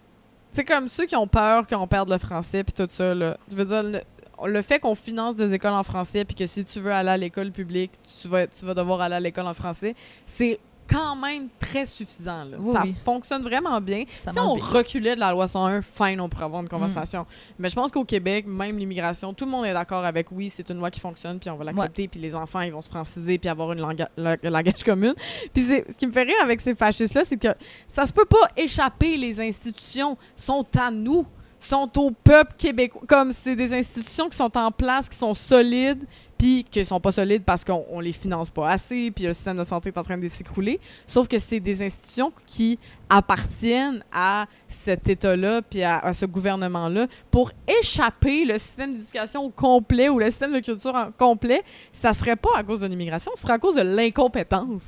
C'est comme ceux qui ont peur qu'on perde le français puis tout ça, là. Je veux dire... Le fait qu'on finance des écoles en français puis que si tu veux aller à l'école publique, tu vas devoir aller à l'école en français, c'est quand même très suffisant. Là. Ça fonctionne vraiment bien. Si on reculait de la loi 101, fine, on pourrait avoir une conversation. Mais je pense qu'au Québec, même l'immigration, tout le monde est d'accord avec c'est une loi qui fonctionne, puis on va l'accepter, puis les enfants, ils vont se franciser, puis avoir une langage commun. Puis ce qui me fait rire avec ces fascistes-là, c'est que ça se peut pas échapper, les institutions sont à nous. Sont au peuple québécois. Comme c'est des institutions qui sont en place, qui sont solides, puis qui sont pas solides parce qu'on les finance pas assez, puis le système de santé est en train de s'écrouler. Sauf que c'est des institutions qui appartiennent à cet État-là, puis à ce gouvernement-là, pour échapper le système d'éducation au complet ou le système de culture en complet. Ça serait pas à cause de l'immigration, ce serait à cause de l'incompétence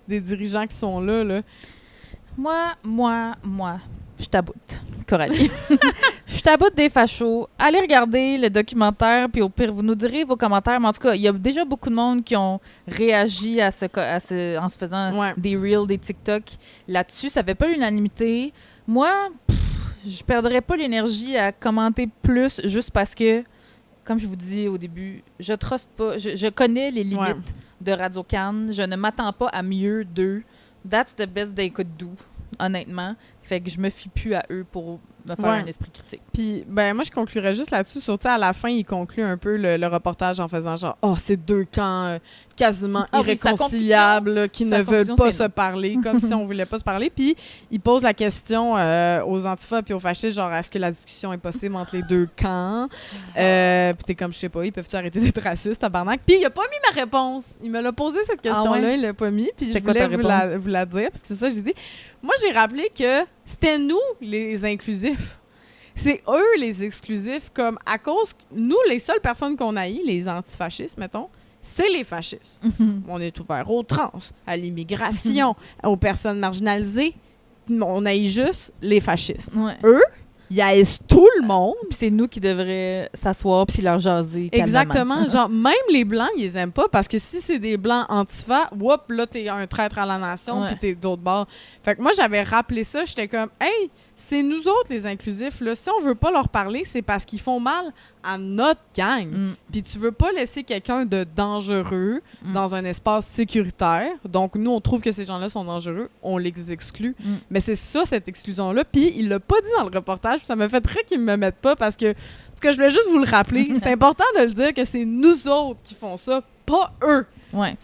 des dirigeants qui sont là. Moi, je t'aboute, Coralie. Je t'aboute des fachos. Allez regarder le documentaire, puis au pire, vous nous direz vos commentaires. Mais en tout cas, il y a déjà beaucoup de monde qui ont réagi en se faisant des Reels, des TikTok là-dessus. Ça fait pas l'unanimité. Moi, je perdrais pas l'énergie à commenter plus juste parce que, comme je vous dis au début, je truste pas. Je connais les limites de Radio-Can. Je ne m'attends pas à mieux d'eux. That's the best they could do, honnêtement. Fait que je me fie plus à eux pour me faire un esprit critique. Puis, moi, je conclurais juste là-dessus. Surtout, à la fin, il conclut un peu le reportage en faisant genre « c'est 2 camps quasiment irréconciliables là, qui ne veulent pas se parler, comme si on voulait pas se parler. » Puis, il pose la question aux antifas puis aux fascistes, genre « Est-ce que la discussion est possible entre les 2 camps? » Puis t'es comme « Je sais pas, ils peuvent-tu arrêter d'être racistes, tabarnak? » Puis, il a pas mis ma réponse. Il me l'a posé, cette question-là, il l'a pas mis. Puis, je voulais vous la dire, parce que c'est ça que j'ai dit. Moi, j'ai rappelé que c'était nous, les inclusifs. C'est eux, les exclusifs, comme à cause... Nous, les seules personnes qu'on haït, les antifascistes, mettons, c'est les fascistes. On est ouvert aux trans, à l'immigration, aux personnes marginalisées. On haït juste les fascistes. Eux, ils haïssent tout le monde. Puis c'est nous qui devrions s'asseoir puis leur jaser calmement. Exactement. Genre, même les Blancs, ils les aiment pas parce que si c'est des Blancs antifa, là, t'es un traître à la nation puis t'es d'autre bord. Fait que moi, j'avais rappelé ça. J'étais comme, hey, c'est nous autres, les inclusifs, là. Si on veut pas leur parler, c'est parce qu'ils font mal à notre gang. Puis tu veux pas laisser quelqu'un de dangereux dans un espace sécuritaire. Donc, nous, on trouve que ces gens-là sont dangereux. On les exclut. Mais c'est ça, cette exclusion-là. Puis il l'a pas dit dans le reportage. Ça me fait très qu'ils me mettent pas parce que je voulais juste vous le rappeler. C'est important de le dire que c'est nous autres qui font ça, pas eux. Ouais.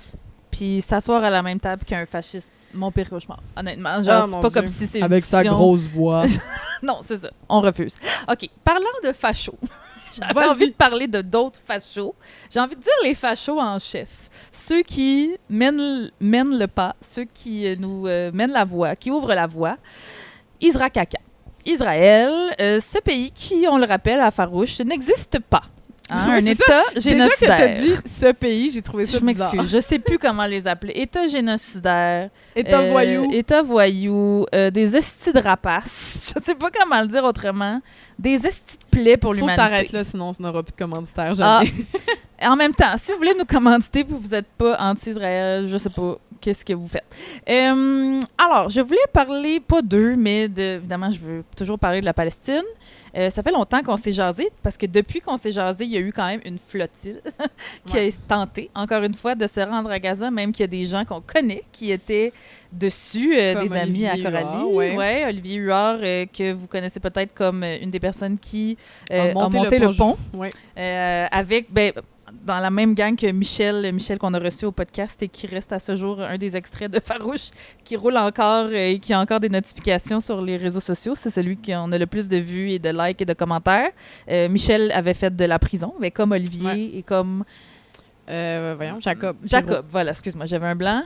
Puis s'asseoir à la même table qu'un fasciste. Mon pire cauchemar, honnêtement. Genre, c'est pas comme si c'est une avec discussion... sa grosse voix. Non, c'est ça. On refuse. OK. Parlant de fachos, j'avais envie de parler de d'autres fachos. J'ai envie de dire les fachos en chef. Ceux qui mènent le pas, ceux qui nous mènent la voie, qui ouvrent la voie. Israël, ce pays qui, on le rappelle à farouche, n'existe pas. Un État génocidaire. Déjà que t'as dit ce pays, j'ai trouvé ça bizarre. Je m'excuse. Je sais plus comment les appeler. État génocidaire. État voyou. État voyou. Des estis de rapaces. Je sais pas comment le dire autrement. Des estis de plaies pour l'humanité. Faut t'arrêter là, sinon on n'aura plus de commanditaire jamais. En même temps, si vous voulez nous commanditer et vous n'êtes pas anti-Israël, je sais pas, qu'est-ce que vous faites? Alors, je voulais parler, pas d'eux, mais évidemment, je veux toujours parler de la Palestine. Ça fait longtemps qu'on s'est jasé, parce que depuis qu'on s'est jasé, il y a eu quand même une flottille qui a tenté, encore une fois, de se rendre à Gaza, même qu'il y a des gens qu'on connaît qui étaient dessus, des amis à Coralie. Olivier Huard, que vous connaissez peut-être comme une des personnes qui a monté le pont. Ouais. Avec... dans la même gang que Michel qu'on a reçu au podcast et qui reste à ce jour un des extraits de Farouche qui roule encore et qui a encore des notifications sur les réseaux sociaux. C'est celui qu'on a le plus de vues et de likes et de commentaires. Michel avait fait de la prison, mais comme Olivier et comme... voyons, Jacob. Voilà, excuse-moi, j'avais un blanc.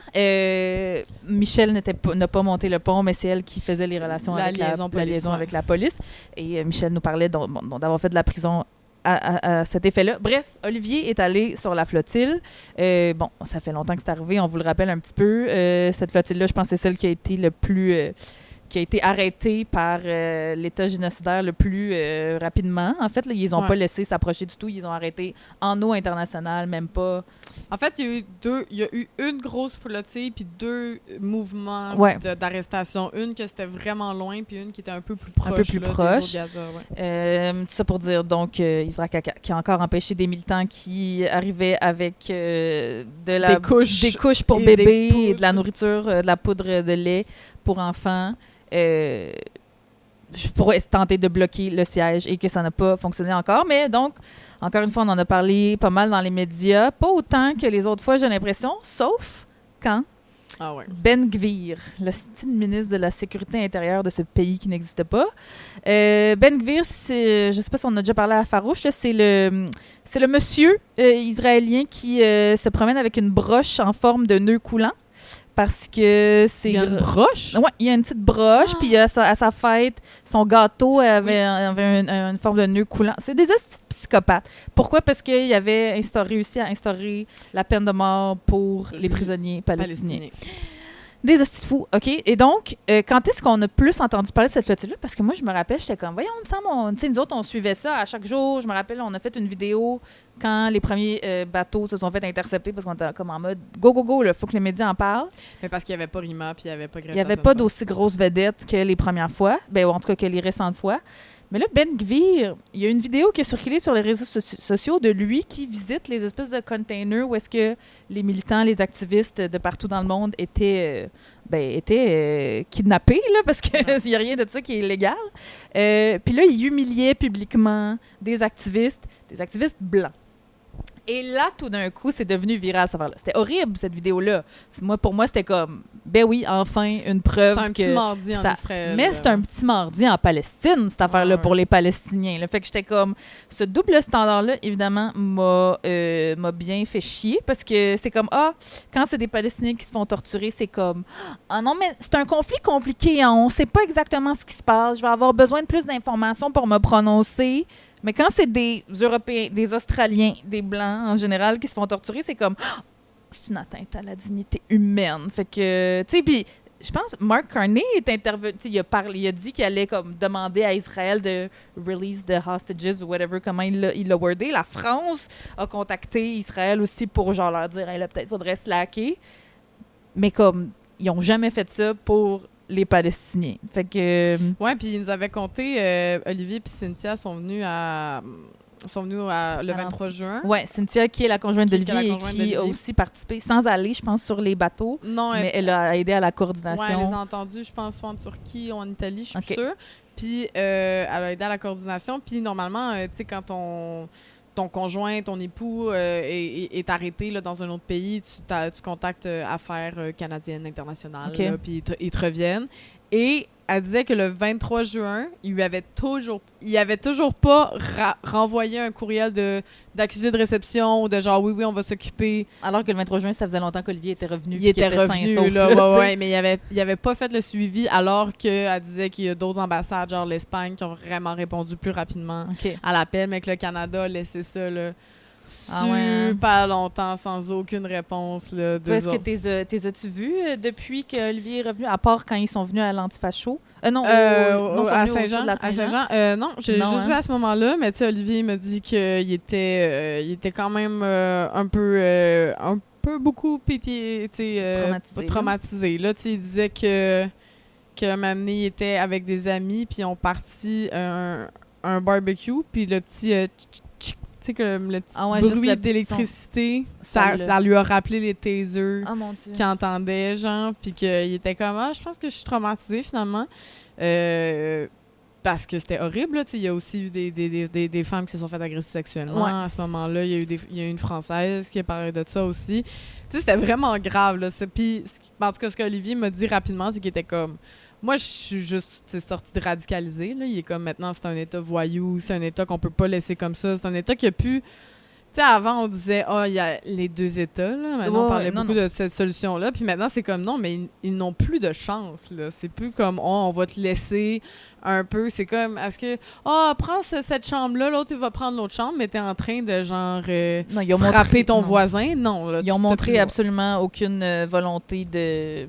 Michel n'a pas monté le pont, mais c'est elle qui faisait les relations avec la liaison avec la police. Et Michel nous parlait d'avoir fait de la prison à cet effet-là. Bref, Olivier est allé sur la flottille. Ça fait longtemps que c'est arrivé, on vous le rappelle un petit peu. Cette flottille-là, je pense que c'est celle qui a été le plus... qui a été arrêtée par l'État génocidaire le plus rapidement. En fait, là, ils n'ont pas laissé s'approcher du tout. Ils ont arrêté en eau internationale, même pas. En fait, il y a eu une grosse flottille puis 2 mouvements d'arrestation. Une que c'était vraiment loin puis une qui était un peu plus proche. Des eaux Gaza, tout ça pour dire, donc, Israël qui a encore empêché des militants qui arrivaient avec des couches pour bébés et de la nourriture, de la poudre de lait pour enfants. Je pourrais tenter de bloquer le siège et que ça n'a pas fonctionné encore. Mais donc, encore une fois, on en a parlé pas mal dans les médias. Pas autant que les autres fois, j'ai l'impression, sauf quand Ben Gvir, le style ministre de la Sécurité intérieure de ce pays qui n'existe pas. Ben Gvir, je ne sais pas si on a déjà parlé à Farouche, là, c'est le monsieur israélien qui se promène avec une broche en forme de nœud coulant. Parce que c'est... Il y a une broche? Oui, il y a une petite broche, puis à sa fête, son gâteau avait une forme de nœud coulant. C'est des psychopathes. Pourquoi? Parce qu'il avait réussi à instaurer la peine de mort pour les prisonniers palestiniens. Des hosties de fous, OK? Et donc, quand est-ce qu'on a plus entendu parler de cette flottille-là? Parce que moi, je me rappelle, j'étais comme, voyons, nous autres, on suivait ça à chaque jour. Je me rappelle, on a fait une vidéo quand les premiers bateaux se sont fait intercepter parce qu'on était comme en mode, go, il faut que les médias en parlent. Mais parce qu'il n'y avait pas Rima, puis il n'y avait pas Greta. Il n'y avait pas d'aussi grosses vedettes que les premières fois, ou en tout cas que les récentes fois. Mais là, Ben Gvir, il y a une vidéo qui a circulé sur les réseaux sociaux de lui qui visite les espèces de containers où est-ce que les militants, les activistes de partout dans le monde étaient kidnappés, là, parce qu'il n'y a rien de ça qui est illégal. Puis là, il humiliait publiquement des activistes blancs. Et là, tout d'un coup, c'est devenu viral, cette affaire-là. C'était horrible, cette vidéo-là. Pour moi, c'était comme, ben oui, enfin, une preuve que... C'est un petit mardi en Israël. Mais c'est un petit mardi en Palestine, cette affaire-là, pour les Palestiniens. Là. Fait que j'étais comme... Ce double standard-là, évidemment, m'a bien fait chier, parce que c'est comme, quand c'est des Palestiniens qui se font torturer, c'est comme, non, mais c'est un conflit compliqué, hein, on sait pas exactement ce qui se passe, je vais avoir besoin de plus d'informations pour me prononcer. Mais quand c'est des Européens, des Australiens, des Blancs en général qui se font torturer, c'est comme c'est une atteinte à la dignité humaine. Fait que, tu sais, puis je pense Mark Carney est intervenu, il a dit qu'il allait comme demander à Israël de release the hostages ou whatever, comment il l'a wordé. La France a contacté Israël aussi pour genre leur dire, hey, là, peut-être faudrait slacker. Mais comme, ils n'ont jamais fait ça pour les Palestiniens. Fait que... Ouais, puis ils nous avaient compté, Olivier et Cynthia sont venus le 23 juin. Ouais, Cynthia, qui est la conjointe d'Olivier et qui a aussi participé, sans aller, je pense, sur les bateaux. Non, mais elle a aidé à la coordination. Ouais, elle les a entendus, je pense, soit en Turquie ou en Italie, je suis sûre. Puis elle a aidé à la coordination. Puis normalement, tu sais, quand ton conjoint, ton époux est arrêté là, dans un autre pays, tu contactes Affaires canadiennes internationales, puis ils te reviennent. Et elle disait que le 23 juin, il avait toujours pas renvoyé un courriel d'accusé de réception ou de genre oui, on va s'occuper. Alors que le 23 juin, ça faisait longtemps qu'Olivier était revenu. Il était revenu, là, mais il avait pas fait le suivi alors qu'elle disait qu'il y a d'autres ambassades, genre l'Espagne, qui ont vraiment répondu plus rapidement à l'appel, mais que le Canada a laissé ça, là. Super longtemps sans aucune réponse. Là, est-ce que t'es as-tu vus depuis qu'Olivier est revenu, à part quand ils sont venus à l'Antifacho? Non, à Saint-Jean. Non, j'ai juste vu à ce moment-là, mais tu sais, Olivier me dit qu'il était quand même un peu beaucoup traumatisé. Là, tu sais, il disait que Mamie il était avec des amis, puis ils ont parti un barbecue, puis le petit... tu sais, que le petit bruit d'électricité, ça lui a rappelé les tasers qu'il entendait, genre, puis qu'il était comme, je pense que je suis traumatisée, finalement. parce que c'était horrible, là. Il y a aussi eu des femmes qui se sont fait agresser sexuellement à ce moment-là. Il y a eu une Française qui a parlé de ça aussi. C'était vraiment grave, là. Puis, en tout cas, ce qu'Olivier m'a dit rapidement, c'est qu'il était comme... Moi, je suis juste sortie de radicaliser, là. Il est comme, maintenant, c'est un État voyou, c'est un État qu'on peut pas laisser comme ça. C'est un État qui a pu... Tu sais, avant, on disait, il y a les 2 États, là. Maintenant, on parlait beaucoup de cette solution-là. Puis maintenant, c'est comme, non, mais ils n'ont plus de chance, là. C'est plus comme, on va te laisser un peu. C'est comme, est-ce que, prends cette chambre-là, l'autre, il va prendre l'autre chambre, mais t'es en train de, genre, frapper ton voisin? Non. Là, ils ont montré absolument aucune volonté de...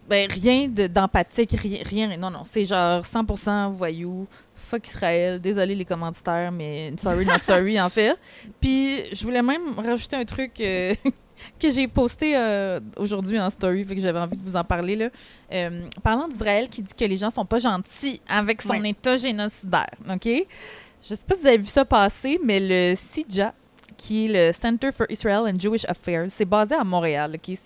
rien d'empathique, rien. Non, c'est genre 100% voyou. Fuck Israël, désolé les commanditaires, mais sorry, not sorry, en fait. Puis, je voulais même rajouter un truc que j'ai posté aujourd'hui en story, fait que j'avais envie de vous en parler, là. Parlant d'Israël qui dit que les gens sont pas gentils avec son État génocidaire, OK? Je sais pas si vous avez vu ça passer, mais le CIJA, qui est le Center for Israel and Jewish Affairs, c'est basé à Montréal, OK?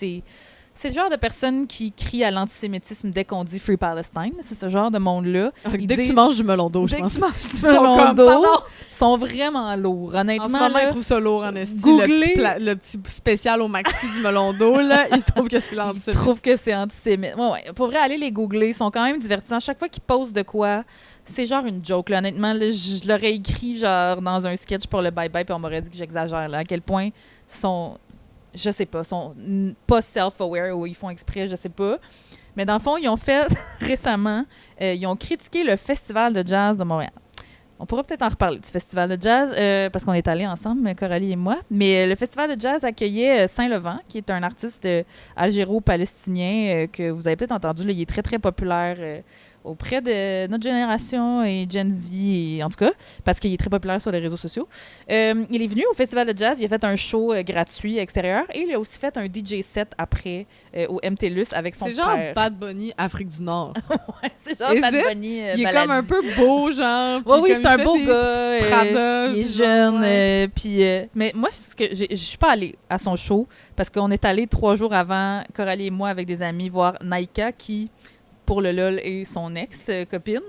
C'est le genre de personnes qui crient à l'antisémitisme dès qu'on dit Free Palestine. C'est ce genre de monde-là. Dès que tu manges du melon d'eau, je pense. Dès que tu manges du melon d'eau, ils sont vraiment lourds. Honnêtement, en ce moment, ils trouvent ça lourd, en esti. Le petit spécial au maxi du melon d'eau, là, ils trouvent que c'est l'antisémite. Ils trouvent que c'est antisémite. Ouais. Pour vrai, aller les googler. Ils sont quand même divertissants. Chaque fois qu'ils posent de quoi, c'est genre une joke. Là. Honnêtement, là, je l'aurais écrit genre dans un sketch pour le bye-bye, puis on m'aurait dit que j'exagère. Là, à quel point sont... Je sais pas, sont pas self-aware ou ils font exprès, je sais pas. Mais dans le fond, ils ont fait récemment, ils ont critiqué le Festival de jazz de Montréal. On pourra peut-être en reparler du Festival de jazz, parce qu'on est allés ensemble, Coralie et moi. Mais le Festival de jazz accueillait Saint-Laurent, qui est un artiste algéro-palestinien que vous avez peut-être entendu. Là, il est très, très populaire auprès de notre génération et Gen Z, et, en tout cas, parce qu'il est très populaire sur les réseaux sociaux. Il est venu au Festival de jazz, il a fait un show gratuit extérieur et il a aussi fait un DJ set après au MTLUS avec son père. C'est genre Bad Bunny, Afrique du Nord. Ouais, c'est genre Bad Bunny il est comme un peu beau, genre. Oui, c'est un beau gars. Il est jeune. Mais moi, je suis pas allée à son show parce qu'on est allés 3 jours avant, Coralie et moi, avec des amis, voir Naïka qui... pour le LOL et son ex-copine,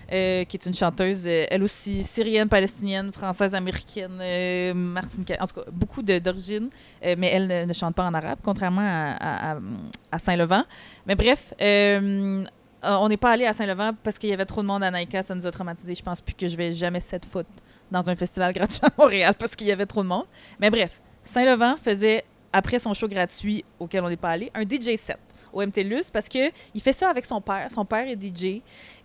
qui est une chanteuse, elle aussi, syrienne, palestinienne, française, américaine, martiniquaise, en tout cas, beaucoup d'origines, mais elle ne chante pas en arabe, contrairement à Saint-Laurent. Mais bref, on n'est pas allé à Saint-Laurent parce qu'il y avait trop de monde à Naïka, ça nous a traumatisés. Je pense plus que je vais jamais set foot dans un festival gratuit à Montréal parce qu'il y avait trop de monde. Mais bref, Saint-Laurent faisait, après son show gratuit auquel on n'est pas allé, un DJ set au MTLUS parce que il fait ça avec son père. Son père est DJ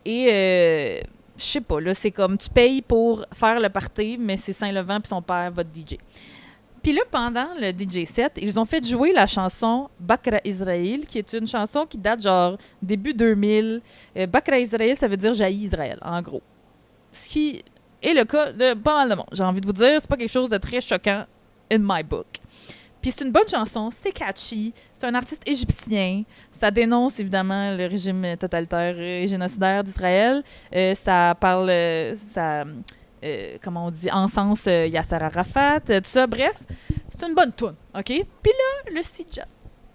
et je sais pas, là, c'est comme tu payes pour faire le party, mais c'est Saint-Laurent puis son père va te DJ. Puis là, pendant le DJ set, ils ont fait jouer la chanson Bakra Israël, qui est une chanson qui date genre début 2000. Bakra Israël, ça veut dire jaillit Israël, en gros. Ce qui est le cas de pas mal de monde. J'ai envie de vous dire, c'est pas quelque chose de très choquant in my book. Puis c'est une bonne chanson, c'est catchy, c'est un artiste égyptien, ça dénonce évidemment le régime totalitaire et génocidaire d'Israël, ça parle, comment on dit, encense Yasser Arafat, tout ça, bref, c'est une bonne toune, OK? Puis là, le CIJA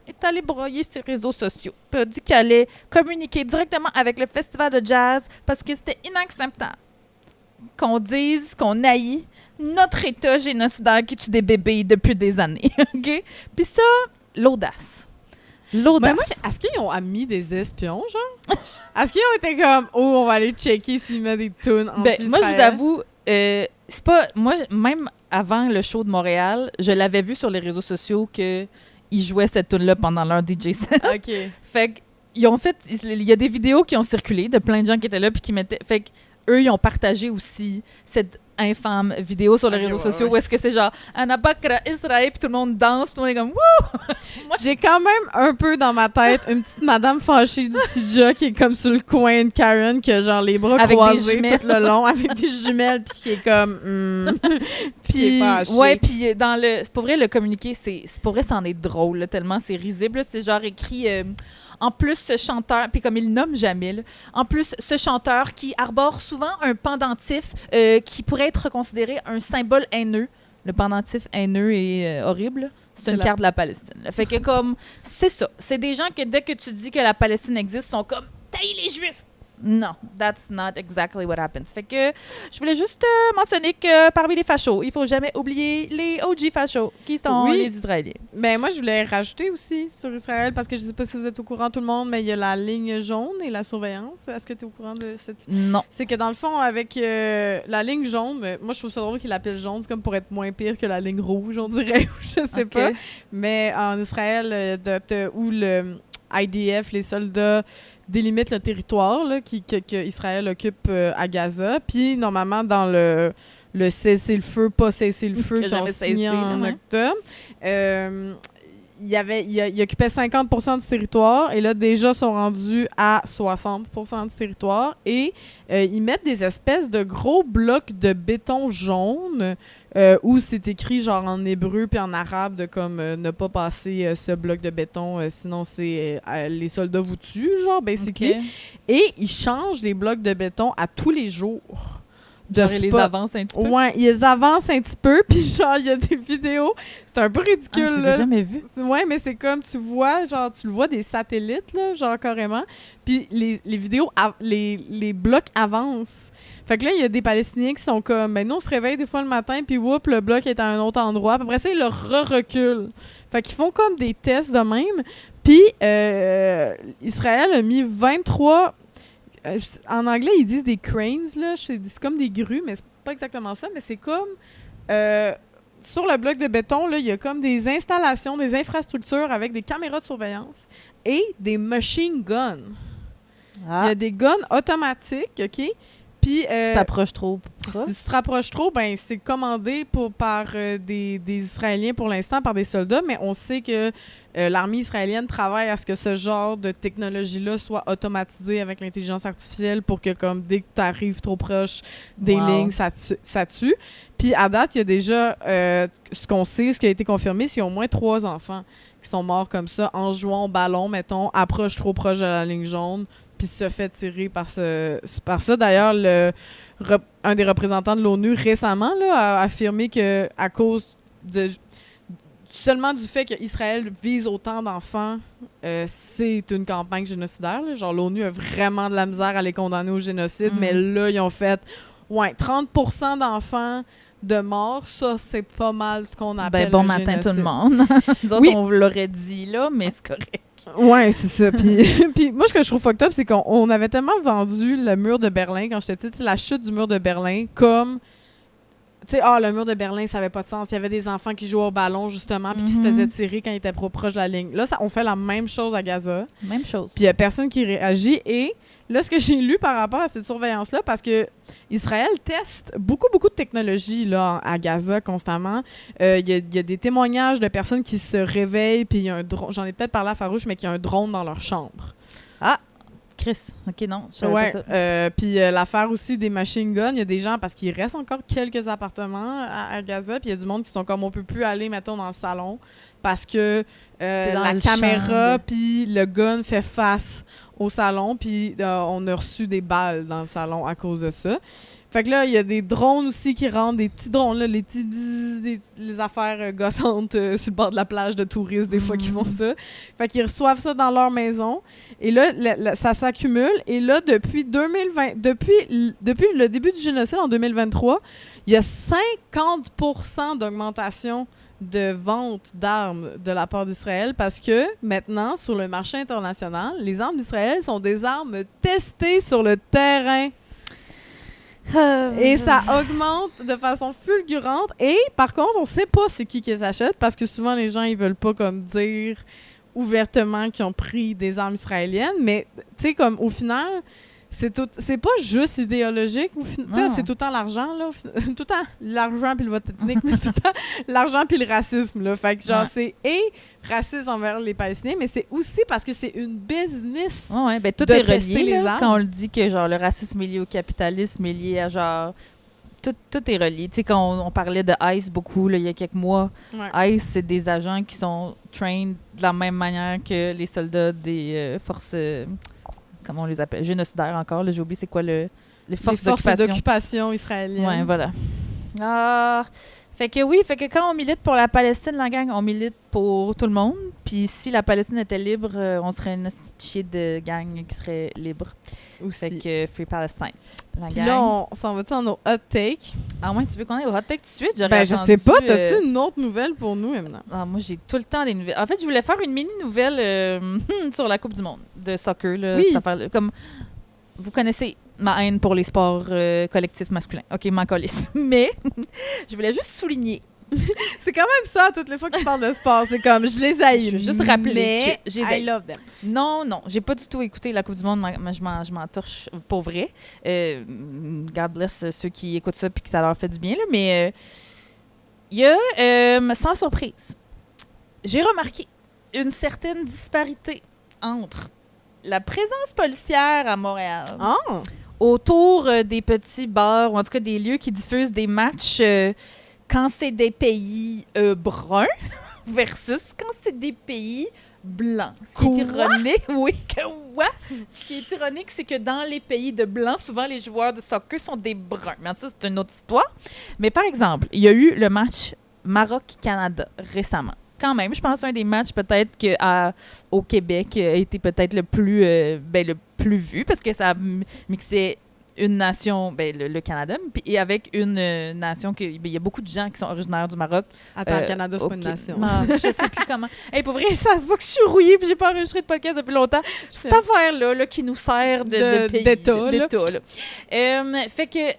est allé broyer ses réseaux sociaux, puis a dit qu'il allait communiquer directement avec le festival de jazz parce que c'était inacceptable qu'on dise qu'on haït notre État génocidaire qui tue des bébés depuis des années, OK? Puis ça, l'audace. L'audace. Ben moi, est-ce qu'ils ont mis des espions, genre? Est-ce qu'ils ont été comme, on va aller checker s'ils mettent des tunes anti-Israël? Moi, je vous avoue, c'est pas... Moi, même avant le show de Montréal, je l'avais vu sur les réseaux sociaux qu'ils jouaient cette tune-là pendant leur DJ set. OK. Fait qu'ils ont fait... Il y a des vidéos qui ont circulé de plein de gens qui étaient là puis qui mettaient... Fait qu'eux, ils ont partagé aussi cette infâme vidéo sur les réseaux sociaux où est-ce que c'est genre Anabakra Israël puis tout le monde danse puis tout le monde est comme wouh. J'ai quand même un peu dans ma tête une petite madame fâchée du CIJA qui est comme sur le coin de Karen qui a genre les bras avec croisés tout le long avec des jumelles puis qui est comme puis ouais puis dans le pour vrai le communiqué c'est pour vrai c'en est drôle là, tellement c'est risible là, c'est genre écrit en plus, ce chanteur, puis comme il nomme jamais, là, en plus, ce chanteur qui arbore souvent un pendentif qui pourrait être considéré un symbole haineux. Le pendentif haineux et horrible, c'est une carte de la Palestine. Là. Fait que comme, c'est ça. C'est des gens que dès que tu dis que la Palestine existe, sont comme « taillez les Juifs! » Non, that's not exactly what happens. Fait que je voulais juste mentionner que parmi les fachos, il faut jamais oublier les OG fachos, qui sont les Israéliens. Ben moi, je voulais rajouter aussi sur Israël, parce que je sais pas si vous êtes au courant tout le monde, mais il y a la ligne jaune et la surveillance. Est-ce que tu es au courant de cette... Non. C'est que dans le fond, avec la ligne jaune, moi je trouve ça drôle qu'ils l'appellent jaune, c'est comme pour être moins pire que la ligne rouge, on dirait, je sais pas. Mais en Israël, où le IDF, les soldats délimitent le territoire là, que Israël occupe à Gaza. Puis, normalement, dans le cessez-le-feu, pas cessez-le-feu qu'ils ont signé en octobre, il occupait 50% du territoire et là, déjà, sont rendus à 60% du territoire et ils mettent des espèces de gros blocs de béton jaune où c'est écrit genre en hébreu puis en arabe de comme ne pas passer ce bloc de béton sinon c'est les soldats vous tuent, genre, basically. Okay. Et ils changent les blocs de béton à tous les jours. Ils les avancent un petit peu. Ouais, ils les avancent un petit peu, puis genre, il y a des vidéos. C'est un peu ridicule, je les ai jamais vues. Ouais, mais c'est comme, tu vois, genre, tu le vois des satellites, là, genre, carrément. Puis les vidéos, les blocs avancent. Fait que là, il y a des Palestiniens qui sont comme, ben nous, on se réveille des fois le matin, puis whoop, le bloc est à un autre endroit. Puis après ça, ils le reculent. Fait qu'ils font comme des tests de même. Puis Israël a mis 23... en anglais, ils disent des cranes, là. C'est comme des grues, mais c'est pas exactement ça. Mais c'est comme... sur le bloc de béton, là, il y a comme des installations, des infrastructures avec des caméras de surveillance et des machine guns. Il y a des guns automatiques, OK? Puis, si tu t'approches trop. Si tu te rapproches trop, ben c'est commandé par des Israéliens pour l'instant, par des soldats, mais on sait que l'armée israélienne travaille à ce que ce genre de technologie-là soit automatisée avec l'intelligence artificielle pour que, comme, dès que tu arrives trop proche des lignes, ça tue. Puis, à date, il y a déjà, ce qu'on sait, ce qui a été confirmé, c'est qu'il y a au moins 3 enfants qui sont morts comme ça en jouant au ballon, mettons, approche trop proche de la ligne jaune, puis se fait tirer par ça. D'ailleurs, un des représentants de l'ONU récemment là, a affirmé que à cause seulement du fait qu'Israël vise autant d'enfants, c'est une campagne génocidaire. Là. Genre, l'ONU a vraiment de la misère à les condamner au génocide, mais là, ils ont fait 30% d'enfants de morts, ça, c'est pas mal ce qu'on appelle bon le matin génocide. tout le monde. Nous autres, on vous l'aurait dit, là, mais c'est correct. Ouais, c'est ça. Puis moi, ce que je trouve fucked up, c'est qu'on avait tellement vendu le mur de Berlin quand j'étais petite, la chute du mur de Berlin, comme... Tu sais, le mur de Berlin, ça avait pas de sens. Il y avait des enfants qui jouaient au ballon, justement, puis qui se faisaient tirer quand ils étaient trop proches de la ligne. Là, on fait la même chose à Gaza. Même chose. Puis il y a personne qui réagit. Et là, ce que j'ai lu par rapport à cette surveillance-là, parce que Israël teste beaucoup de technologies là, à Gaza constamment. Il y a des témoignages de personnes qui se réveillent, puis il y a un drone. J'en ai peut-être parlé à Farouche, mais qu'il y a un drone dans leur chambre. Ah! Chris, OK, non, je savais pas ça. Puis l'affaire aussi des machine guns, il y a des gens, parce qu'il reste encore quelques appartements à Gaza, puis il y a du monde qui sont comme, on peut plus aller, mettons, dans le salon, parce que la caméra puis le gun fait face au salon, puis on a reçu des balles dans le salon à cause de ça. Fait que là, il y a des drones aussi qui rentrent, des petits drones, là, les petits les affaires gossantes sur le bord de la plage de touristes, des fois, qui font ça. Fait qu'ils reçoivent ça dans leur maison. Et là, ça s'accumule. Et là, depuis le début du génocide en 2023, il y a 50% d'augmentation de vente d'armes de la part d'Israël parce que maintenant, sur le marché international, les armes d'Israël sont des armes testées sur le terrain. Et ça augmente de façon fulgurante. Et par contre, on sait pas c'est qui les achète parce que souvent les gens ils veulent pas comme dire ouvertement qu'ils ont pris des armes israéliennes. Mais tu sais comme au final, c'est pas juste idéologique. C'est tout le temps l'argent là, tout le temps l'argent puis le vote ethnique, mais tout le temps l'argent puis le racisme là. Fait que genre c'est raciste envers les Palestiniens, mais c'est aussi parce que c'est une business. Ouais, ben tout est relié là, quand on le dit que genre le racisme est lié au capitalisme, est lié à genre tout est relié. Tu sais quand on parlait de ICE beaucoup là, il y a quelques mois, ICE c'est des agents qui sont trained de la même manière que les soldats des forces comment on les appelle, génocidaires encore, là, j'ai oublié c'est quoi les forces d'occupation israéliennes. Ouais, voilà. Fait que quand on milite pour la Palestine, la gang, on milite pour tout le monde. Puis si la Palestine était libre, on serait une chier de gang qui serait libre. Aussi. Fait que Free Palestine. Puis là, on s'en va-tu en nos hot takes? Ah ouais, tu veux qu'on aille au hot take tout de suite? Je sais pas. T'as-tu une autre nouvelle pour nous, Emma? Ah, moi, j'ai tout le temps des nouvelles. En fait, je voulais faire une mini-nouvelle sur la Coupe du monde de soccer, là, cette affaire-là. Comme, vous connaissez ma haine pour les sports collectifs masculins. OK, m'en colisse. Mais je voulais juste souligner. C'est quand même ça, toutes les fois que tu parles de sport. C'est comme, je les haïs. Je veux juste rappeler que I love them. Non, j'ai pas du tout écouté la Coupe du monde, mais je m'en torche pour vrai. God bless ceux qui écoutent ça puis que ça leur fait du bien, là, mais il y a, sans surprise, j'ai remarqué une certaine disparité entre la présence policière à Montréal autour des petits bars, ou en tout cas des lieux qui diffusent des matchs quand c'est des pays bruns versus quand c'est des pays blancs. Ce qui est ironique, Ce qui est ironique, c'est que dans les pays de blancs, souvent les joueurs de soccer sont des bruns. Mais ça, c'est une autre histoire. Mais par exemple, il y a eu le match Maroc-Canada récemment. Quand même, je pense un des matchs peut-être au Québec a été peut-être le plus vu parce que ça mixait une nation, le Canada, et avec une nation il y a beaucoup de gens qui sont originaires du Maroc. Attends, le Canada, c'est pas une nation. Non, je sais plus comment. Hey, pour vrai, ça se voit que je suis rouillée et j'ai pas enregistré de podcast depuis longtemps. Cette affaire-là qui nous sert de pays. D'État. Fait que,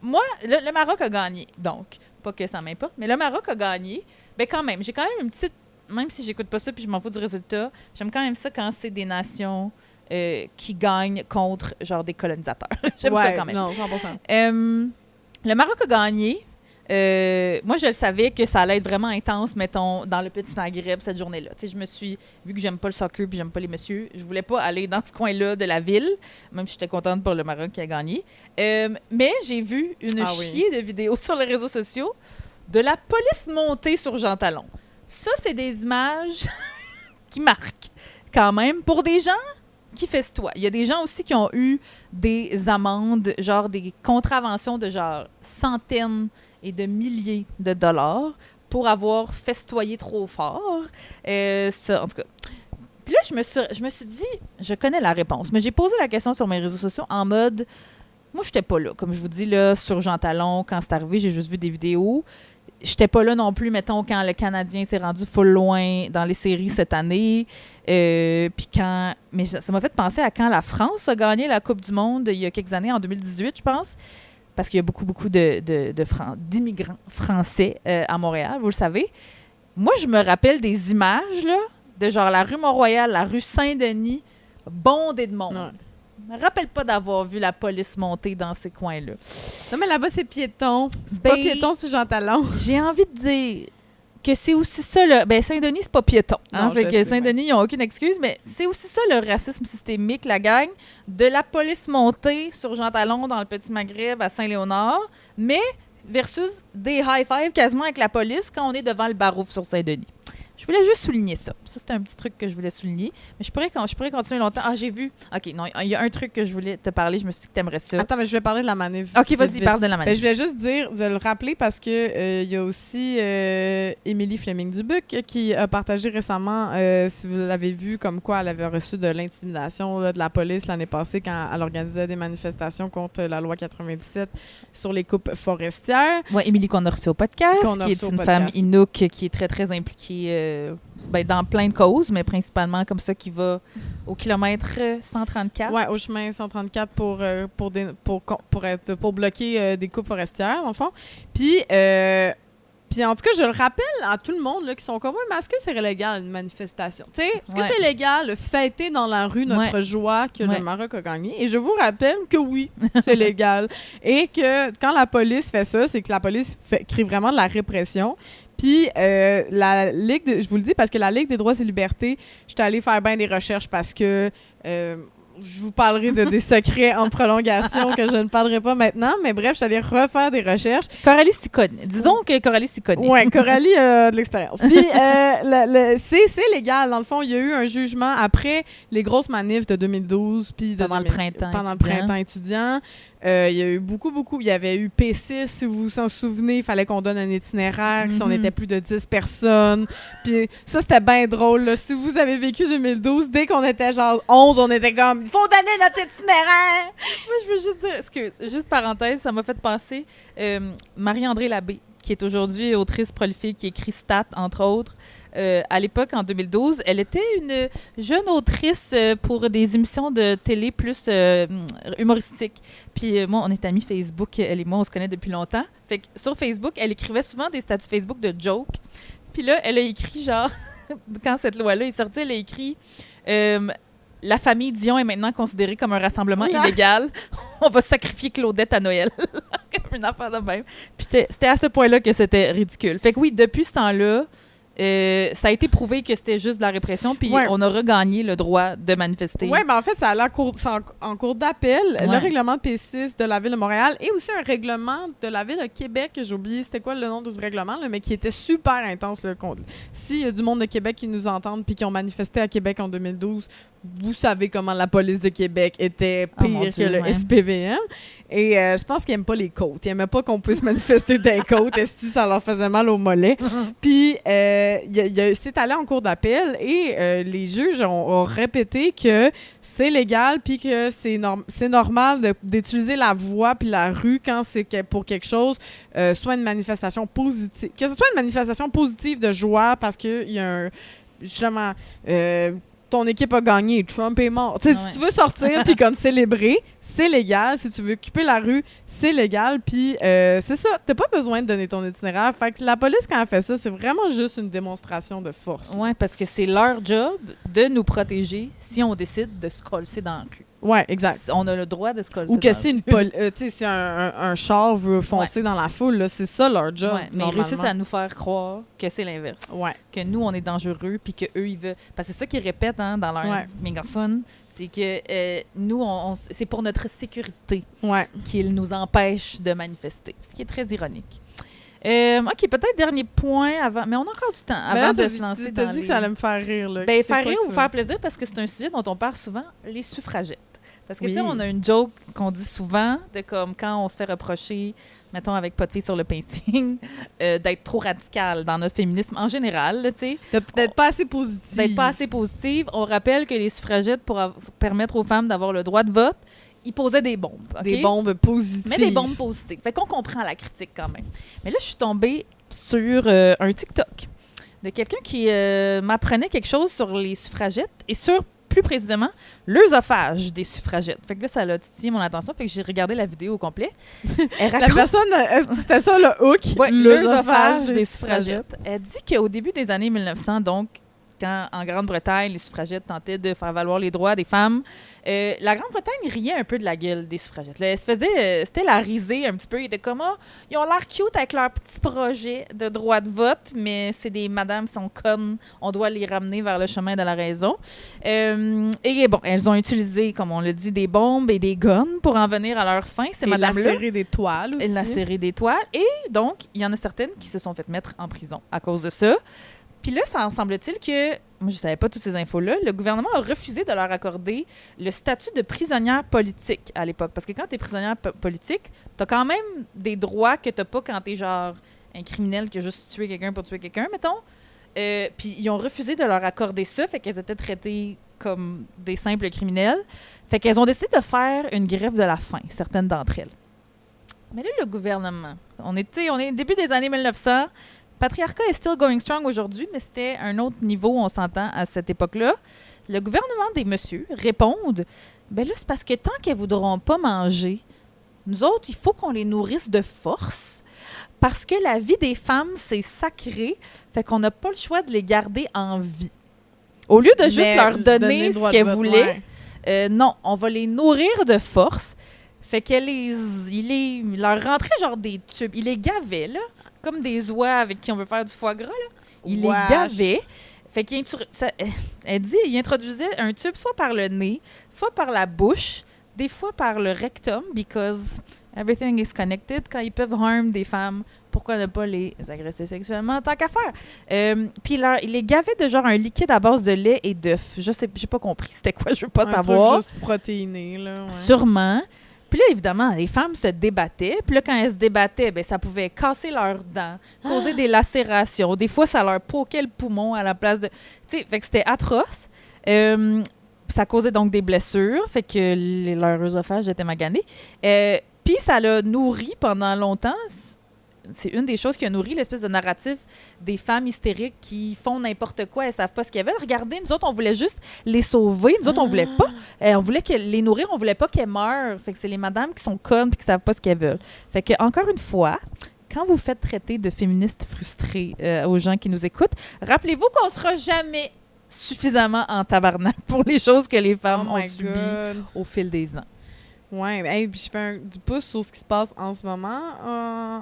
moi, le Maroc a gagné. Donc, pas que ça m'importe, mais le Maroc a gagné. Quand même, j'ai quand même une petite... Même si j'écoute pas ça puis je m'en fous du résultat, j'aime quand même ça quand c'est des nations qui gagnent contre, genre, des colonisateurs. J'aime ça quand même. Non, 100%. Le Maroc a gagné. Moi, je le savais que ça allait être vraiment intense, mettons, dans le Petit Maghreb cette journée-là. Tu sais, je me suis... Vu que j'aime pas le soccer puis j'aime pas les messieurs, je voulais pas aller dans ce coin-là de la ville, même si j'étais contente pour le Maroc qui a gagné. Mais j'ai vu une chier de vidéos sur les réseaux sociaux de la police montée sur Jean Talon. Ça, c'est des images qui marquent quand même pour des gens qui festoient. Il y a des gens aussi qui ont eu des amendes, genre des contraventions de genre centaines et de milliers de dollars pour avoir festoyé trop fort. Ça, en tout cas. Puis là, je me suis dit, je connais la réponse, mais j'ai posé la question sur mes réseaux sociaux en mode, moi, j'étais pas là. Comme je vous dis, là, sur Jean Talon, quand c'est arrivé, j'ai juste vu des vidéos. J'étais pas là non plus, mettons, quand le Canadien s'est rendu full loin dans les séries cette année. Puis quand... Mais ça m'a fait penser à quand la France a gagné la Coupe du monde il y a quelques années, en 2018, je pense. Parce qu'il y a beaucoup d'immigrants français à Montréal, vous le savez. Moi, je me rappelle des images, là, de genre la rue Mont-Royal, la rue Saint-Denis, bondée de monde. Ouais. Je me rappelle pas d'avoir vu la police monter dans ces coins-là. Non, mais là-bas, c'est piéton. C'est pas piéton sur Jean Talon. J'ai envie de dire que c'est aussi ça, Saint-Denis, c'est pas piéton. Hein? Fait que Saint-Denis, ils n'ont aucune excuse, mais c'est aussi ça le racisme systémique, la gang, de la police montée sur Jean Talon dans le Petit Maghreb à Saint-Léonard, mais versus des high-fives quasiment avec la police quand on est devant le Barouf sur Saint-Denis. Je voulais juste souligner ça. Ça, c'était un petit truc que je voulais souligner. Mais je pourrais continuer longtemps. Ah, j'ai vu. OK, non, il y a un truc que je voulais te parler. Je me suis dit que t'aimerais ça. Attends, mais je vais parler de la manif. OK, vas-y, parle de la manif. Je voulais juste de le rappeler parce que il y a aussi Émilie Fleming-Dubuc qui a partagé récemment, si vous l'avez vu, comme quoi elle avait reçu de l'intimidation de la police l'année passée quand elle organisait des manifestations contre la loi 97 sur les coupes forestières. Oui, Émilie qu'on a reçue au podcast, qui est une femme Inuk qui est très, très impliquée dans plein de causes, mais principalement comme ça qui va au kilomètre 134. Oui, au chemin 134 pour bloquer des coupes forestières, dans le fond. Puis en tout cas, je le rappelle à tout le monde là, qui sont comme moi, mais est-ce que c'est illégal une manifestation? Est-ce que c'est légal de fêter dans la rue notre joie que le Maroc a gagné? Et je vous rappelle que oui, c'est légal. Et que quand la police fait ça, c'est que la police crée vraiment de la répression. Puis, la Ligue, je vous le dis, parce que la Ligue des droits et libertés, j'étais allée faire bien des recherches parce que je vous parlerai de des secrets en prolongation que je ne parlerai pas maintenant. Mais bref, je suis allée refaire des recherches. Coralie s'y connaît. Disons que Coralie s'y connaît. Oui, Coralie a de l'expérience. Puis, c'est légal. Dans le fond, il y a eu un jugement après les grosses manifs de 2012. Puis pendant le printemps étudiant. Il y a eu beaucoup. Il y avait eu P6, si vous vous en souvenez. Il fallait qu'on donne un itinéraire si on était plus de 10 personnes. Puis ça, c'était bien drôle. Là. Si vous avez vécu 2012, dès qu'on était genre 11, on était comme « Il faut donner notre itinéraire! » Moi, je veux juste dire, excuse, juste parenthèse, ça m'a fait penser, Marie-André Labbé, qui est aujourd'hui autrice prolifique, qui écrit Stat, entre autres. À l'époque, en 2012, elle était une jeune autrice pour des émissions de télé plus humoristiques. Puis moi, on est amis Facebook, elle et moi, on se connaît depuis longtemps. Fait que sur Facebook, elle écrivait souvent des statuts Facebook de jokes. Puis là, elle a écrit genre, quand cette loi-là est sortie, elle a écrit la famille Dion est maintenant considérée comme un rassemblement illégal. On va sacrifier Claudette à Noël. Comme une affaire de même. Puis c'était à ce point-là que c'était ridicule. Fait que oui, depuis ce temps-là, ça a été prouvé que c'était juste de la répression, puis on a regagné le droit de manifester. Oui, mais en fait, ça allait en cours d'appel. Le règlement de P6 de la Ville de Montréal et aussi un règlement de la Ville de Québec, j'ai oublié c'était quoi le nom de ce règlement, là, mais qui était super intense. S'il y a du monde de Québec qui nous entendent puis qui ont manifesté à Québec en 2012, vous savez comment la police de Québec était pire que le SPVM. Et je pense qu'ils n'aiment pas les côtes. Ils n'aimaient pas qu'on puisse manifester des côtes. Est-ce que ça leur faisait mal au mollet? Puis, c'est allé en cours d'appel et les juges ont répété que c'est légal puis que c'est normal d'utiliser la voie puis la rue quand c'est pour quelque chose, soit une manifestation positive. Que ce soit une manifestation positive de joie parce qu'il y a justement... ton équipe a gagné, Trump est mort. Si tu veux sortir puis comme célébrer, c'est légal. Si tu veux occuper la rue, c'est légal. Puis c'est ça, t'as pas besoin de donner ton itinéraire. Fait que la police, quand elle fait ça, c'est vraiment juste une démonstration de force. Oui, parce que c'est leur job de nous protéger si on décide de se coller dans la rue. Oui, exact. On a le droit de se coller. Ou que si un char veut foncer dans la foule, là, c'est ça leur job. Ouais, mais ils réussissent à nous faire croire que c'est l'inverse. Ouais. Que nous, on est dangereux, puis qu'eux, ils veulent... Parce que c'est ça qu'ils répètent dans leur mégaphone, c'est que nous, c'est pour notre sécurité qu'ils nous empêchent de manifester. Ce qui est très ironique. OK, peut-être dernier point avant... Mais on a encore du temps avant de se lancer dans Tu t'as dit que ça allait me faire rire. Là. Ben, faire rire ou faire plaisir, parce que c'est un sujet dont on parle souvent, les suffragettes. Parce que, tu sais, on a une joke qu'on dit souvent, de comme quand on se fait reprocher, mettons avec Pas de fille sur le painting, d'être trop radical dans notre féminisme en général, tu sais. D'être pas assez positive. D'être pas assez positive. On rappelle que les suffragettes, pour permettre aux femmes d'avoir le droit de vote, ils posaient des bombes. Okay? Des bombes positives. Mais des bombes positives. Fait qu'on comprend la critique quand même. Mais là, je suis tombée sur un TikTok de quelqu'un qui m'apprenait quelque chose sur les suffragettes et sur plus précisément, l'œsophage des suffragettes. Fait que là, ça a titillé mon attention, fait que j'ai regardé la vidéo au complet. La personne, c'était ça le hook? Oui, l'œsophage des suffragettes. Elle dit qu'au début des années 1900, donc, quand en Grande-Bretagne, les suffragettes tentaient de faire valoir les droits des femmes, la Grande-Bretagne riait un peu de la gueule des suffragettes. Là, elle se faisait, c'était la risée un petit peu. Ils étaient comme, ils ont l'air cute avec leur petit projet de droit de vote, mais c'est des madames qui sont connes. On doit les ramener vers le chemin de la raison. Et bon, elles ont utilisé, comme on l'a dit, des bombes et des guns pour en venir à leur fin. Ces madames-là. La série des toiles aussi. Et la série des toiles. Et donc, il y en a certaines qui se sont faites mettre en prison à cause de ça. Puis là, ça semble-t-il que, moi je savais pas toutes ces infos-là, le gouvernement a refusé de leur accorder le statut de prisonnière politique à l'époque. Parce que quand tu es prisonnière politique, tu as quand même des droits que tu n'as pas quand tu es genre un criminel qui a juste tué quelqu'un pour tuer quelqu'un, mettons. Puis ils ont refusé de leur accorder ça, fait qu'elles étaient traitées comme des simples criminels. Fait qu'elles ont décidé de faire une grève de la faim, certaines d'entre elles. Mais là, le gouvernement, on est début des années 1900, patriarcat est still going strong aujourd'hui, mais c'était un autre niveau, on s'entend, à cette époque-là. Le gouvernement des messieurs répondent, ben là, c'est parce que tant qu'elles ne voudront pas manger, nous autres, il faut qu'on les nourrisse de force, parce que la vie des femmes, c'est sacré, fait qu'on n'a pas le choix de les garder en vie. Au lieu de juste leur donner ce qu'elles voulaient, non, on va les nourrir de force. Fait il leur rentrait genre des tubes. Il les gavait, là, comme des oies avec qui on veut faire du foie gras, là. Il les gavait. Fait elle dit, il introduisait un tube soit par le nez, soit par la bouche, des fois par le rectum, because everything is connected. Quand ils peuvent harm des femmes, pourquoi ne pas les agresser sexuellement tant qu'à faire? Puis il les gavait de genre un liquide à base de lait et d'œufs. J'ai pas compris c'était quoi, je veux pas savoir. Un truc juste protéiné, là. Ouais. Sûrement. Puis là, évidemment, les femmes se débattaient. Puis là, quand elles se débattaient, ben, ça pouvait casser leurs dents, causer des lacérations. Des fois, ça leur poquait le poumon à la place de... Tu sais, fait que c'était atroce. Ça causait donc des blessures, fait que leur œsophage était magané. Puis ça l'a nourri pendant longtemps. C'est une des choses qui a nourri l'espèce de narratif des femmes hystériques qui font n'importe quoi, elles savent pas ce qu'elles veulent. Regardez, nous autres, on voulait juste les sauver. Nous autres, on voulait pas. On voulait les nourrir, on voulait pas qu'elles meurent. Fait que c'est les madames qui sont connes et qui savent pas ce qu'elles veulent. Fait que, encore une fois, quand vous faites traiter de féministes frustrés aux gens qui nous écoutent, rappelez-vous qu'on sera jamais suffisamment en tabarnak pour les choses que les femmes ont subies au fil des ans. Ouais, puis je fais du pouce sur ce qui se passe en ce moment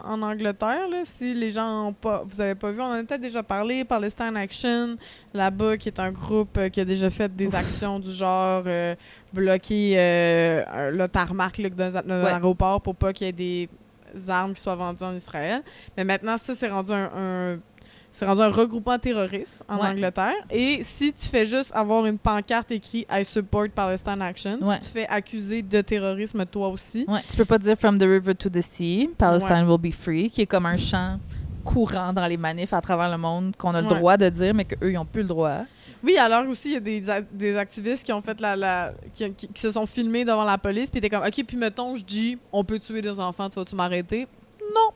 en Angleterre. Là. Si les gens vous avez pas vu, on en a peut-être déjà parlé, Palestine Action, là-bas, qui est un groupe qui a déjà fait des actions du genre bloquer le tarmac dans un aéroport pour pas qu'il y ait des armes qui soient vendues en Israël. Mais maintenant, ça, c'est rendu c'est rendu un regroupement terroriste en Angleterre. Et si tu fais juste avoir une pancarte écrite « I support Palestine Action », tu te fais accuser de terrorisme toi aussi. Ouais. Tu peux pas dire « From the river to the sea, Palestine will be free », qui est comme un chant courant dans les manifs à travers le monde qu'on a le droit de dire, mais qu'eux, ils n'ont plus le droit. Oui, alors aussi, il y a des activistes qui ont fait qui se sont filmés devant la police, puis étaient comme « OK, puis mettons, je dis, on peut tuer des enfants, tu vas-tu m'arrêter? »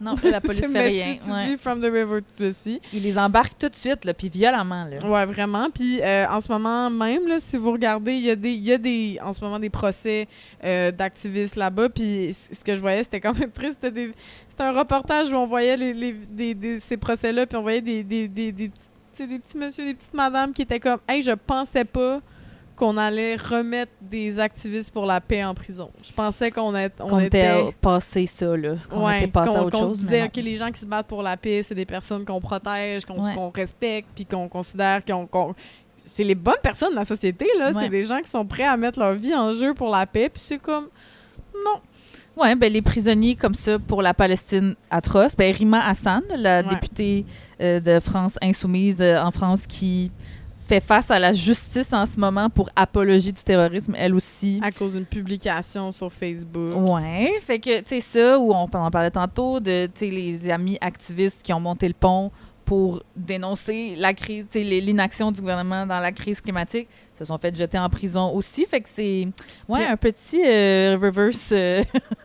Non, la police fait rien. Si tu dis From the River to the Sea. Ils les embarquent tout de suite, là, puis violemment. Là. Ouais, vraiment. Puis en ce moment même, là, si vous regardez, il y a en ce moment des procès d'activistes là-bas. Puis ce que je voyais, c'était quand même triste. C'était un reportage où on voyait ces procès-là, puis on voyait des petits messieurs, des petites madames qui étaient comme « Hey, je pensais pas qu'on allait remettre des activistes pour la paix en prison. Je pensais qu'on était passé ça, là. Qu'on était passé à autre chose. Qu'on se disait, OK, les gens qui se battent pour la paix, c'est des personnes qu'on protège, qu'on respecte, puis qu'on considère c'est les bonnes personnes de la société, là. Ouais. C'est des gens qui sont prêts à mettre leur vie en jeu pour la paix, puis c'est comme... Non. Oui, ben les prisonniers comme ça pour la Palestine atroce. Ben Rima Hassan, la députée de France insoumise en France qui... fait face à la justice en ce moment pour apologie du terrorisme, elle aussi. À cause d'une publication sur Facebook. Ouais, fait que, tu sais, ça, où on en parlait tantôt, de, tu sais, les amis activistes qui ont monté le pont pour dénoncer la crise, tu sais, l'inaction du gouvernement dans la crise climatique, se sont fait jeter en prison aussi. Fait que c'est un petit reverse.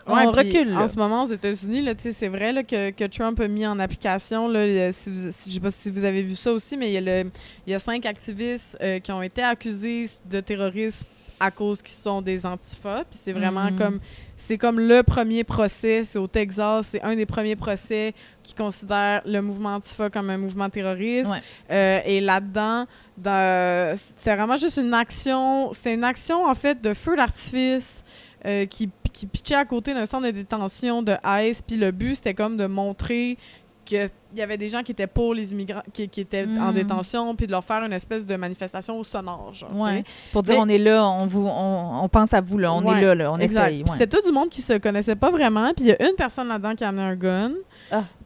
On recule. Là. En ce moment, aux États-Unis, là, c'est vrai là, que Trump a mis en application, là, je ne sais pas si vous avez vu ça aussi, mais il y a 5 activistes qui ont été accusés de terrorisme à cause qu'ils sont des antifas. Puis c'est vraiment comme le premier procès, c'est au Texas, c'est un des premiers procès qui considère le mouvement antifa comme un mouvement terroriste. Ouais. Et là-dedans, c'est vraiment juste une action, c'était une action en fait de feu d'artifice qui pitchait à côté d'un centre de détention de ICE. Puis le but, c'était comme de montrer qu'il y avait des gens qui étaient pour les immigrants, qui étaient en détention, puis de leur faire une espèce de manifestation sonore. Genre, pour dire, on est là, on pense à vous, là, on est là, on essaye. Ouais. C'était tout du monde qui se connaissait pas vraiment, puis il y a une personne là-dedans qui a amené un gun,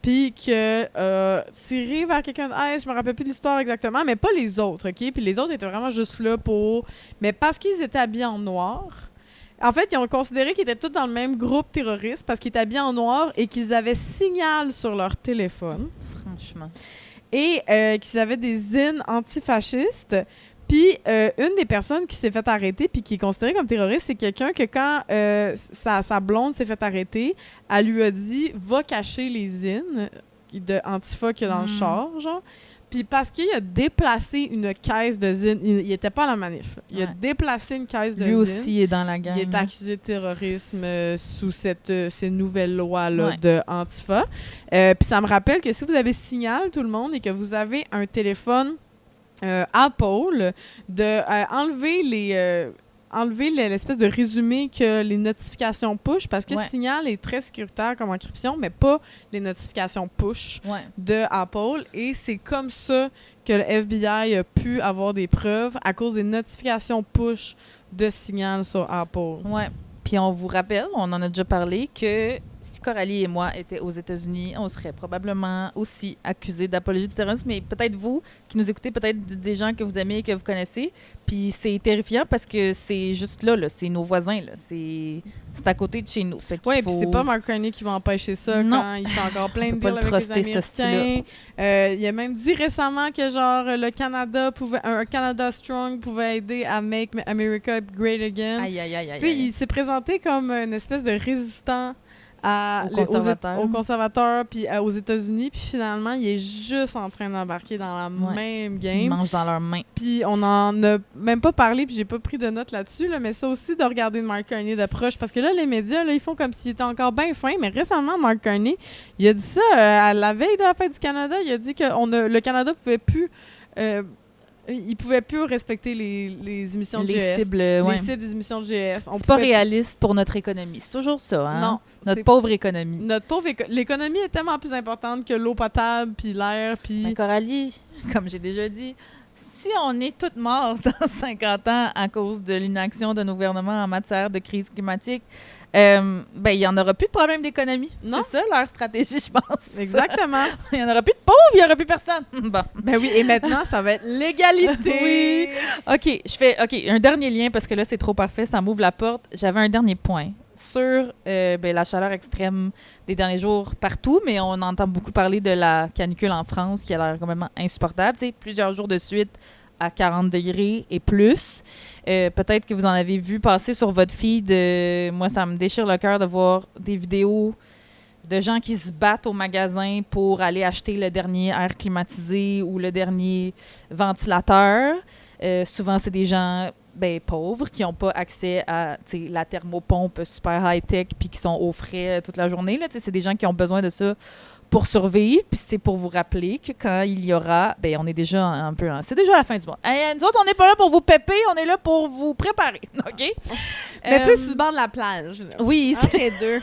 puis qui a tiré vers quelqu'un de « je me rappelle plus de l'histoire exactement », mais pas les autres, OK? Puis les autres étaient vraiment juste là pour... Mais parce qu'ils étaient habillés en noir... En fait, ils ont considéré qu'ils étaient tous dans le même groupe terroriste parce qu'ils étaient habillés en noir et qu'ils avaient Signal sur leur téléphone. Franchement. Et qu'ils avaient des zines antifascistes. Puis, une des personnes qui s'est fait arrêter puis qui est considérée comme terroriste, c'est quelqu'un que quand sa blonde s'est fait arrêter, elle lui a dit « Va cacher les zines de Antifa qu'il y a dans le char, genre. » Puis parce qu'il a déplacé une caisse de zine, il n'était pas à la manif. Il a déplacé une caisse de zine. Lui aussi est dans la gang. Il est accusé de terrorisme sous ces nouvelles lois-là de Antifa. Puis ça me rappelle que si vous avez Signal, tout le monde, et que vous avez un téléphone Apple, enlever l'espèce de résumé que les notifications push, parce que Signal est très sécuritaire comme encryption, mais pas les notifications push de Apple. Et c'est comme ça que le FBI a pu avoir des preuves à cause des notifications push de Signal sur Apple. Ouais. Puis on vous rappelle, on en a déjà parlé, que si Coralie et moi étaient aux États-Unis, on serait probablement aussi accusés d'apologie du terrorisme, mais peut-être vous qui nous écoutez, peut-être des gens que vous aimez, que vous connaissez, puis c'est terrifiant parce que c'est juste là, c'est nos voisins, là, c'est à côté de chez nous. Oui, puis c'est pas Mark Carney qui va empêcher ça quand il fait encore plein de deals avec les Américains. Il a même dit récemment que genre le Canada un Canada Strong pouvait aider à make America great again. Aïe. Il s'est présenté comme une espèce de résistant aux conservateurs puis aux États-Unis, puis finalement, il est juste en train d'embarquer dans la même game. Ils mangent dans leurs mains. Puis on en a même pas parlé, puis j'ai pas pris de notes là-dessus, là, mais ça aussi de regarder Mark Carney de proche, parce que là, les médias, là, ils font comme s'il était encore bien fin, mais récemment, Mark Carney, il a dit ça à la veille de la fête du Canada, il a dit que le Canada pouvait plus... il pouvait plus respecter les émissions de GS. Les cibles des émissions de GS. C'est pas réaliste pour notre économie. C'est toujours ça, hein? Non. Notre pauvre économie. L'économie est tellement plus importante que l'eau potable, puis l'air, puis... Mais Coralie, comme j'ai déjà dit, si on est toutes mortes dans 50 ans à cause de l'inaction de nos gouvernements en matière de crise climatique, il n'y en aura plus de problème d'économie. C'est ça leur stratégie, je pense. Exactement. Il n'y en aura plus de pauvres, il n'y aura plus personne. Bon. Ben oui, et maintenant, ça va être l'égalité. Oui. OK, un dernier lien, parce que là, c'est trop parfait, ça m'ouvre la porte. J'avais un dernier point sur la chaleur extrême des derniers jours partout, mais on entend beaucoup parler de la canicule en France qui a l'air complètement insupportable. Tu sais, plusieurs jours de suite à 40 degrés et plus. Peut-être que vous en avez vu passer sur votre feed. Moi, ça me déchire le cœur de voir des vidéos de gens qui se battent au magasin pour aller acheter le dernier air climatisé ou le dernier ventilateur. Souvent, c'est des gens pauvres qui n'ont pas accès à la thermopompe super high-tech puis qui sont au frais toute la journée. Là. C'est des gens qui ont besoin de ça pour survivre, puis c'est pour vous rappeler que quand il y aura... on est déjà un peu... c'est déjà la fin du monde. Nous autres, on n'est pas là pour vous péper, on est là pour vous préparer, OK? Mais tu sais, sur le bord de la plage. Là. Oui, c'est les deux.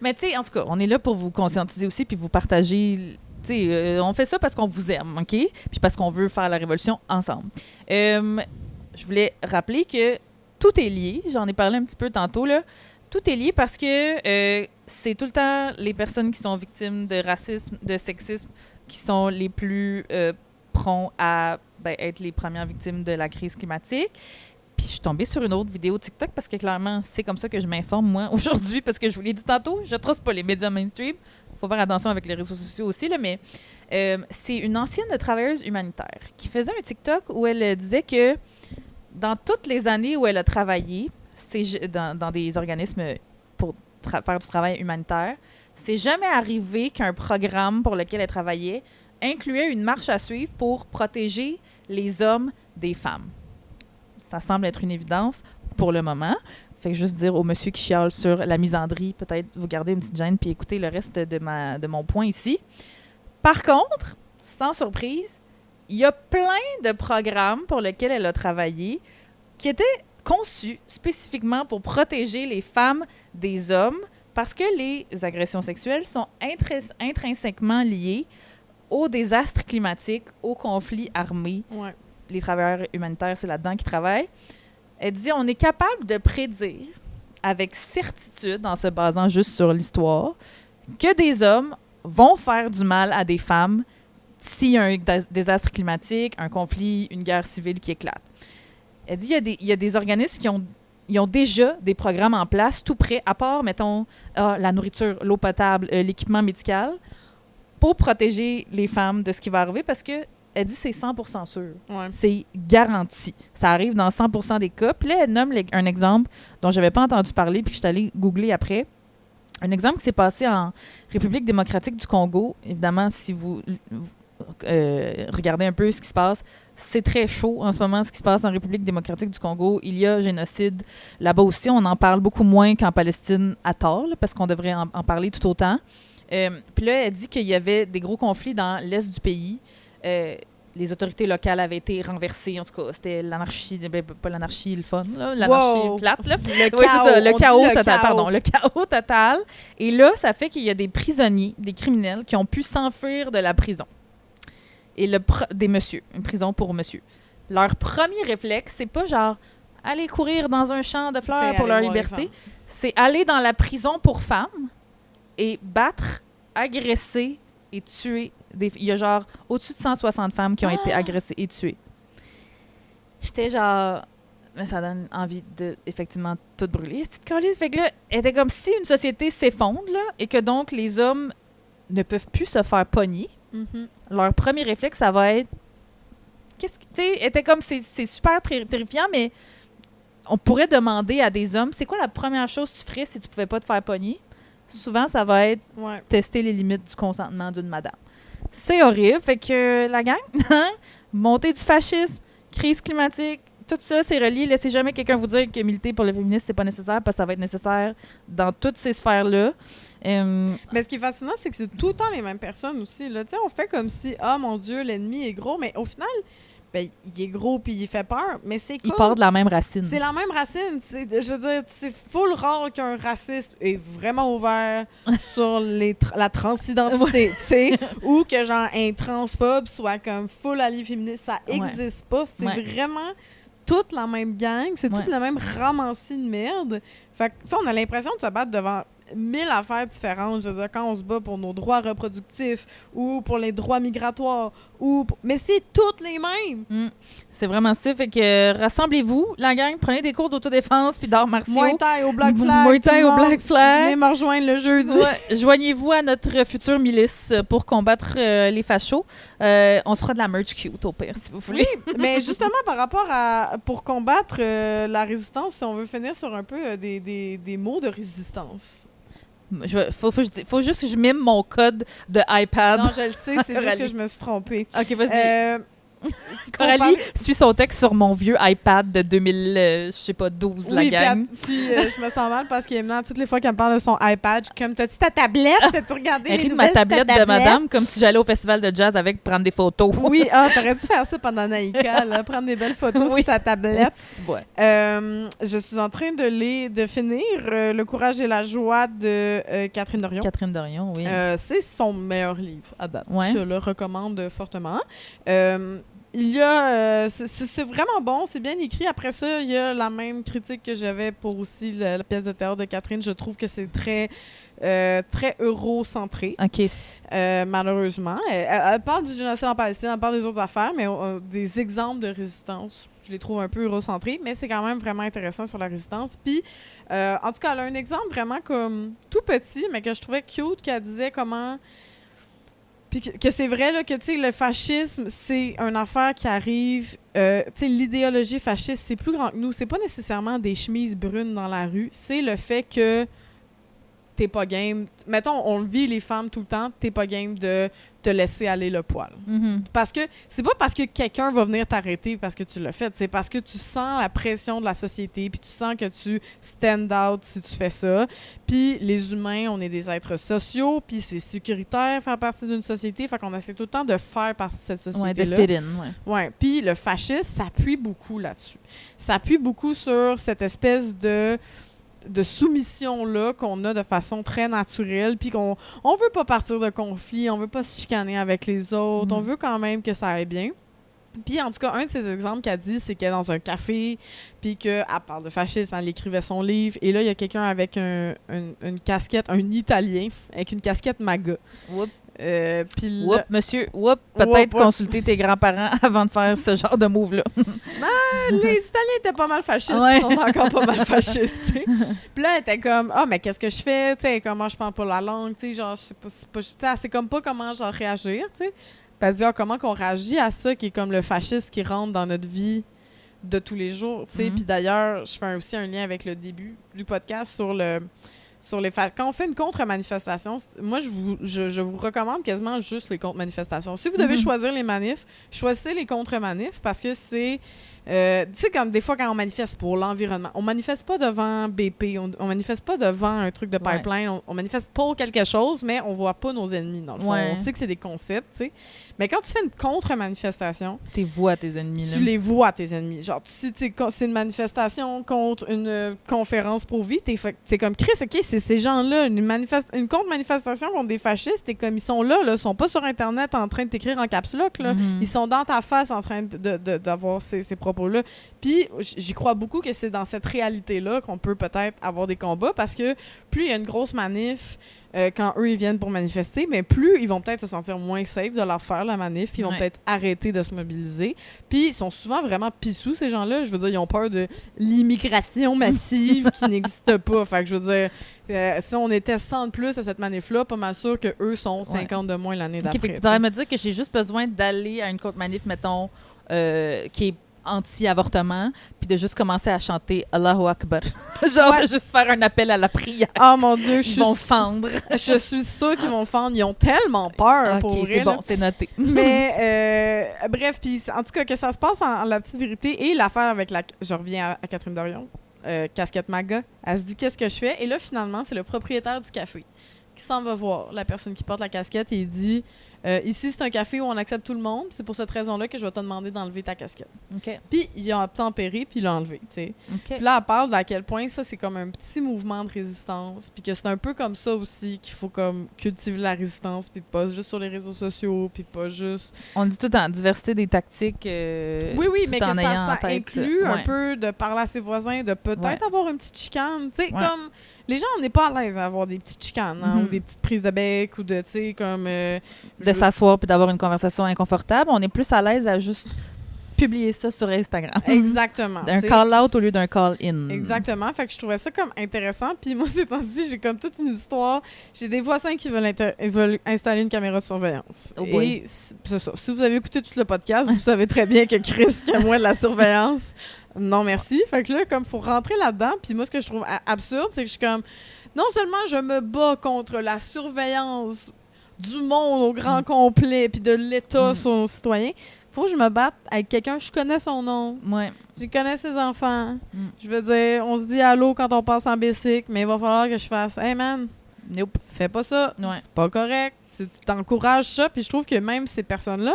Mais tu sais, en tout cas, on est là pour vous conscientiser aussi, puis vous partager... on fait ça parce qu'on vous aime, OK? Puis parce qu'on veut faire la révolution ensemble. Je voulais rappeler que tout est lié. J'en ai parlé un petit peu tantôt, là. Tout est lié parce que c'est tout le temps les personnes qui sont victimes de racisme, de sexisme, qui sont les plus prompts à être les premières victimes de la crise climatique. Puis je suis tombée sur une autre vidéo TikTok parce que clairement, c'est comme ça que je m'informe, moi, aujourd'hui, parce que je vous l'ai dit tantôt, je ne trosse pas les médias mainstream. Il faut faire attention avec les réseaux sociaux aussi, là, mais c'est une ancienne travailleuse humanitaire qui faisait un TikTok où elle disait que dans toutes les années où elle a travaillé, dans des organismes pour faire du travail humanitaire, c'est jamais arrivé qu'un programme pour lequel elle travaillait incluait une marche à suivre pour protéger les hommes des femmes. Ça semble être une évidence pour le moment. Fait que juste dire au monsieur qui chiale sur la misandrie, peut-être vous garder une petite gêne puis écouter le reste de mon point ici. Par contre, sans surprise, il y a plein de programmes pour lesquels elle a travaillé qui étaient conçus spécifiquement pour protéger les femmes des hommes parce que les agressions sexuelles sont intrinsèquement liées aux désastres climatiques, aux conflits armés. Ouais. Les travailleurs humanitaires, c'est là-dedans qu'ils travaillent. Elle dit, on est capable de prédire avec certitude, en se basant juste sur l'histoire, que des hommes vont faire du mal à des femmes s'il y a un désastre climatique, un conflit, une guerre civile qui éclate. Elle dit il y a des organismes qui ont déjà des programmes en place tout prêts, à part, mettons, la nourriture, l'eau potable, l'équipement médical, pour protéger les femmes de ce qui va arriver, parce que elle dit c'est 100% sûr. Ouais. C'est garanti. Ça arrive dans 100% des cas. Puis là, elle nomme un exemple dont je n'avais pas entendu parler, puis que je suis allée googler après. Un exemple qui s'est passé en République démocratique du Congo. Évidemment, si vous regardez un peu ce qui se passe, c'est très chaud en ce moment, ce qui se passe en République démocratique du Congo. Il y a génocide là-bas aussi. On en parle beaucoup moins qu'en Palestine à tort, là, parce qu'on devrait en parler tout autant. Puis là, elle dit qu'il y avait des gros conflits dans l'est du pays. Les autorités locales avaient été renversées. En tout cas, c'était l'anarchie, pas l'anarchie le fun, là, l'anarchie plate. Là. Le chaos total. Pardon, le chaos total. Et là, ça fait qu'il y a des prisonniers, des criminels qui ont pu s'enfuir de la prison. Et des messieurs, une prison pour monsieur. Leur premier réflexe, c'est pas genre aller courir dans un champ de fleurs C'est pour leur aller voir les liberté. femmes. C'est aller dans la prison pour femmes et battre, agresser et tuer. Il y a genre au-dessus de 160 femmes qui ont été agressées et tuées. J'étais genre... Mais ça donne envie de, effectivement, tout brûler, cette calice. Fait que là, elle était comme si une société s'effondre, là, et que donc les hommes ne peuvent plus se faire pogner. Leur premier réflexe, ça va être... Tu sais, elle était comme... C'est super terrifiant, mais on pourrait demander à des hommes, c'est quoi la première chose que tu ferais si tu pouvais pas te faire pogner? Souvent, ça va être tester les limites du consentement d'une madame. C'est horrible. Fait que la gang, montée du fascisme, crise climatique, tout ça, c'est relié. Laissez jamais quelqu'un vous dire que militer pour le féminisme, c'est pas nécessaire, parce que ça va être nécessaire dans toutes ces sphères-là. Mais ce qui est fascinant, c'est que c'est tout le temps les mêmes personnes aussi. Là. On fait comme si, ah mon Dieu, l'ennemi est gros, mais au final, ben, il est gros puis il fait peur, mais c'est cool. Il part de la même racine. C'est la même racine. Je veux dire, c'est full rare qu'un raciste est vraiment ouvert sur la transidentité, tu sais, ou que genre un transphobe soit comme full allié féministe. Ça existe pas. C'est vraiment toute la même gang. C'est toute la même ramassie de merde. Fait que, ça, on a l'impression de se battre devant 1000 affaires différentes. Je veux dire, quand on se bat pour nos droits reproductifs ou pour les droits migratoires, mais c'est toutes les mêmes. C'est vraiment ça. Fait que rassemblez-vous, la gang, prenez des cours d'autodéfense puis d'arts martiaux. Muay Thai au Black Flag. Muay Thai au Black Flag. Venez me rejoindre le jeudi. Ouais. Joignez-vous à notre future milice pour combattre les fachos. On se fera de la merch cute au pire, si vous voulez. Oui, mais justement, par rapport à... Pour combattre la résistance, si on veut finir sur un peu des mots de résistance. Faut juste que je mime mon code de iPad. Non, je le sais, c'est juste que je me suis trompée. OK, vas-y. Coralie suit son texte sur mon vieux iPad de 2012, la gang. Puis je me sens mal parce qu'il est maintenant, toutes les fois qu'elle me parle de son iPad, je suis comme, t'as-tu ta tablette? T'as-tu regardé Elle les rit de ma tablette de madame comme si j'allais au festival de jazz avec prendre des photos. Oui, t'aurais dû faire ça pendant Naïka, là, prendre des belles photos sur ta tablette. Je suis en train de finir Le courage et la joie de Catherine Dorion. Catherine Dorion, oui. C'est son meilleur livre à date. Ouais. Je le recommande fortement. Il y a... c'est vraiment bon, c'est bien écrit. Après ça, il y a la même critique que j'avais pour aussi la pièce de théâtre de Catherine. Je trouve que c'est très eurocentré. OK. Malheureusement. Elle parle du génocide en Palestine, elle parle des autres affaires, mais des exemples de résistance, je les trouve un peu eurocentrés, mais c'est quand même vraiment intéressant sur la résistance. Puis, en tout cas, elle a un exemple vraiment comme tout petit, mais que je trouvais cute, qu'elle disait comment... Puis que c'est vrai là, que le fascisme, c'est une affaire qui arrive. L'idéologie fasciste, c'est plus grand que nous. C'est pas nécessairement des chemises brunes dans la rue. C'est le fait que t'es pas game. Mettons, on vit les femmes tout le temps, t'es pas game de te laisser aller le poil. Parce que c'est pas parce que quelqu'un va venir t'arrêter parce que tu l'as fait, c'est parce que tu sens la pression de la société, puis tu sens que tu stand out si tu fais ça. Puis les humains, on est des êtres sociaux, puis c'est sécuritaire faire partie d'une société, fait qu'on essaie tout le temps de faire partie de cette société-là. Ouais, de fit in, ouais. Puis le fascisme s'appuie beaucoup là-dessus. S'appuie beaucoup sur cette espèce de soumission-là qu'on a de façon très naturelle, puis qu'on veut pas partir de conflit, on veut pas se chicaner avec les autres, on veut quand même que ça aille bien. Puis, en tout cas, un de ces exemples qu'elle dit, c'est qu'elle est dans un café, puis qu'elle parle de fascisme, elle écrivait son livre, et là, il y a quelqu'un avec une casquette, un Italien, avec une casquette MAGA. Puis là, monsieur, peut-être consulter tes grands-parents avant de faire ce genre de move-là. Les Italiens étaient pas mal fascistes, ils sont encore pas mal fascistes, t'sais. Puis là, elle était comme, mais qu'est-ce que je fais, t'sais, comment je parle pas la langue, t'sais, genre, je sais pas, c'est comme pas comment, genre, réagir, t'sais. Puis elle dit, comment qu'on réagit à ça, qui est comme le fascisme qui rentre dans notre vie de tous les jours, t'sais. Puis d'ailleurs, je fais aussi un lien avec le début du podcast sur les quand on fait une contre-manifestation, moi, je vous recommande quasiment juste les contre-manifestations. Si vous devez choisir les manifs, choisissez les contre-manifs parce que c'est... tu sais, comme des fois, quand on manifeste pour l'environnement, on manifeste pas devant BP, on manifeste pas devant un truc de pipeline, on manifeste pour quelque chose, mais on voit pas nos ennemis, dans le fond. On sait que c'est des concepts, tu sais. Mais quand tu fais une contre-manifestation... Tu vois tes ennemis, là. Tu les vois, tes ennemis. Genre, si c'est une manifestation contre une conférence pro-vie, c'est comme, Chris, OK, c'est ces gens-là. Une contre-manifestation contre des fascistes, t'es comme, ils sont là, ils sont pas sur Internet en train de t'écrire en caps lock, là. Ils sont dans ta face en train d'avoir ces propos propos-là. Puis j'y crois beaucoup que c'est dans cette réalité-là qu'on peut peut-être avoir des combats parce que plus il y a une grosse manif quand eux, ils viennent pour manifester, mais plus ils vont peut-être se sentir moins safe de leur faire la manif, puis ils vont peut-être arrêter de se mobiliser. Puis ils sont souvent vraiment pissous, ces gens-là. Je veux dire, ils ont peur de l'immigration massive qui n'existe pas. Fait que je veux dire, si on était 100 de plus à cette manif-là, pas mal sûr qu'eux sont 50 de moins l'année d'après. Fait que tu devrais me dire que j'ai juste besoin d'aller à une courte manif, mettons, qui est anti-avortement, puis de juste commencer à chanter Allahu Akbar. Genre de juste faire un appel à la prière. Oh mon Dieu, ils vont fendre. Je suis sûre qu'ils vont fendre. Ils ont tellement peur pour OK, c'est bon, c'est noté. Mais bref, puis en tout cas, que ça se passe en la petite vérité et l'affaire avec la... Je reviens à Catherine Dorion, casquette MAGA. Elle se dit, qu'est-ce que je fais? Et là, finalement, c'est le propriétaire du café qui s'en va voir la personne qui porte la casquette et il dit ici, c'est un café où on accepte tout le monde. C'est pour cette raison-là que je vais te demander d'enlever ta casquette. Okay. Puis, il a obtempéré, puis il l'a enlevé, tu sais. Okay. Puis là, elle parle d'à quel point ça, c'est comme un petit mouvement de résistance, puis que c'est un peu comme ça aussi qu'il faut comme cultiver la résistance, puis pas juste sur les réseaux sociaux, puis pas juste... On dit tout en diversité des tactiques. Oui, mais que ça inclut un peu de parler à ses voisins, de peut-être avoir une petite chicane, tu sais, comme... Les gens, on n'est pas à l'aise à avoir des petites chicanes, ou des petites prises de bec, ou de, tu sais, comme... de s'asseoir puis d'avoir une conversation inconfortable. On est plus à l'aise à juste publier ça sur Instagram. Exactement. Un call-out au lieu d'un call-in. Exactement. Fait que je trouvais ça comme intéressant. Puis moi, ces temps-ci, j'ai comme toute une histoire. J'ai des voisins qui veulent installer une caméra de surveillance. Oh boy. Et c'est ça. Si vous avez écouté tout le podcast, vous savez très bien que Chris, que moi, de la surveillance, non merci. Fait que là, comme, faut rentrer là-dedans. Puis moi, ce que je trouve absurde, c'est que je suis comme... Non seulement je me bats contre la surveillance du monde au grand complet, puis de l'État sur nos citoyens, faut que je me batte avec quelqu'un, je connais son nom, je connais ses enfants, je veux dire, on se dit allô quand on passe en bicycle, mais il va falloir que je fasse « Hey man, nope, fais pas ça, c'est pas correct, tu t'encourages ça », puis je trouve que même ces personnes-là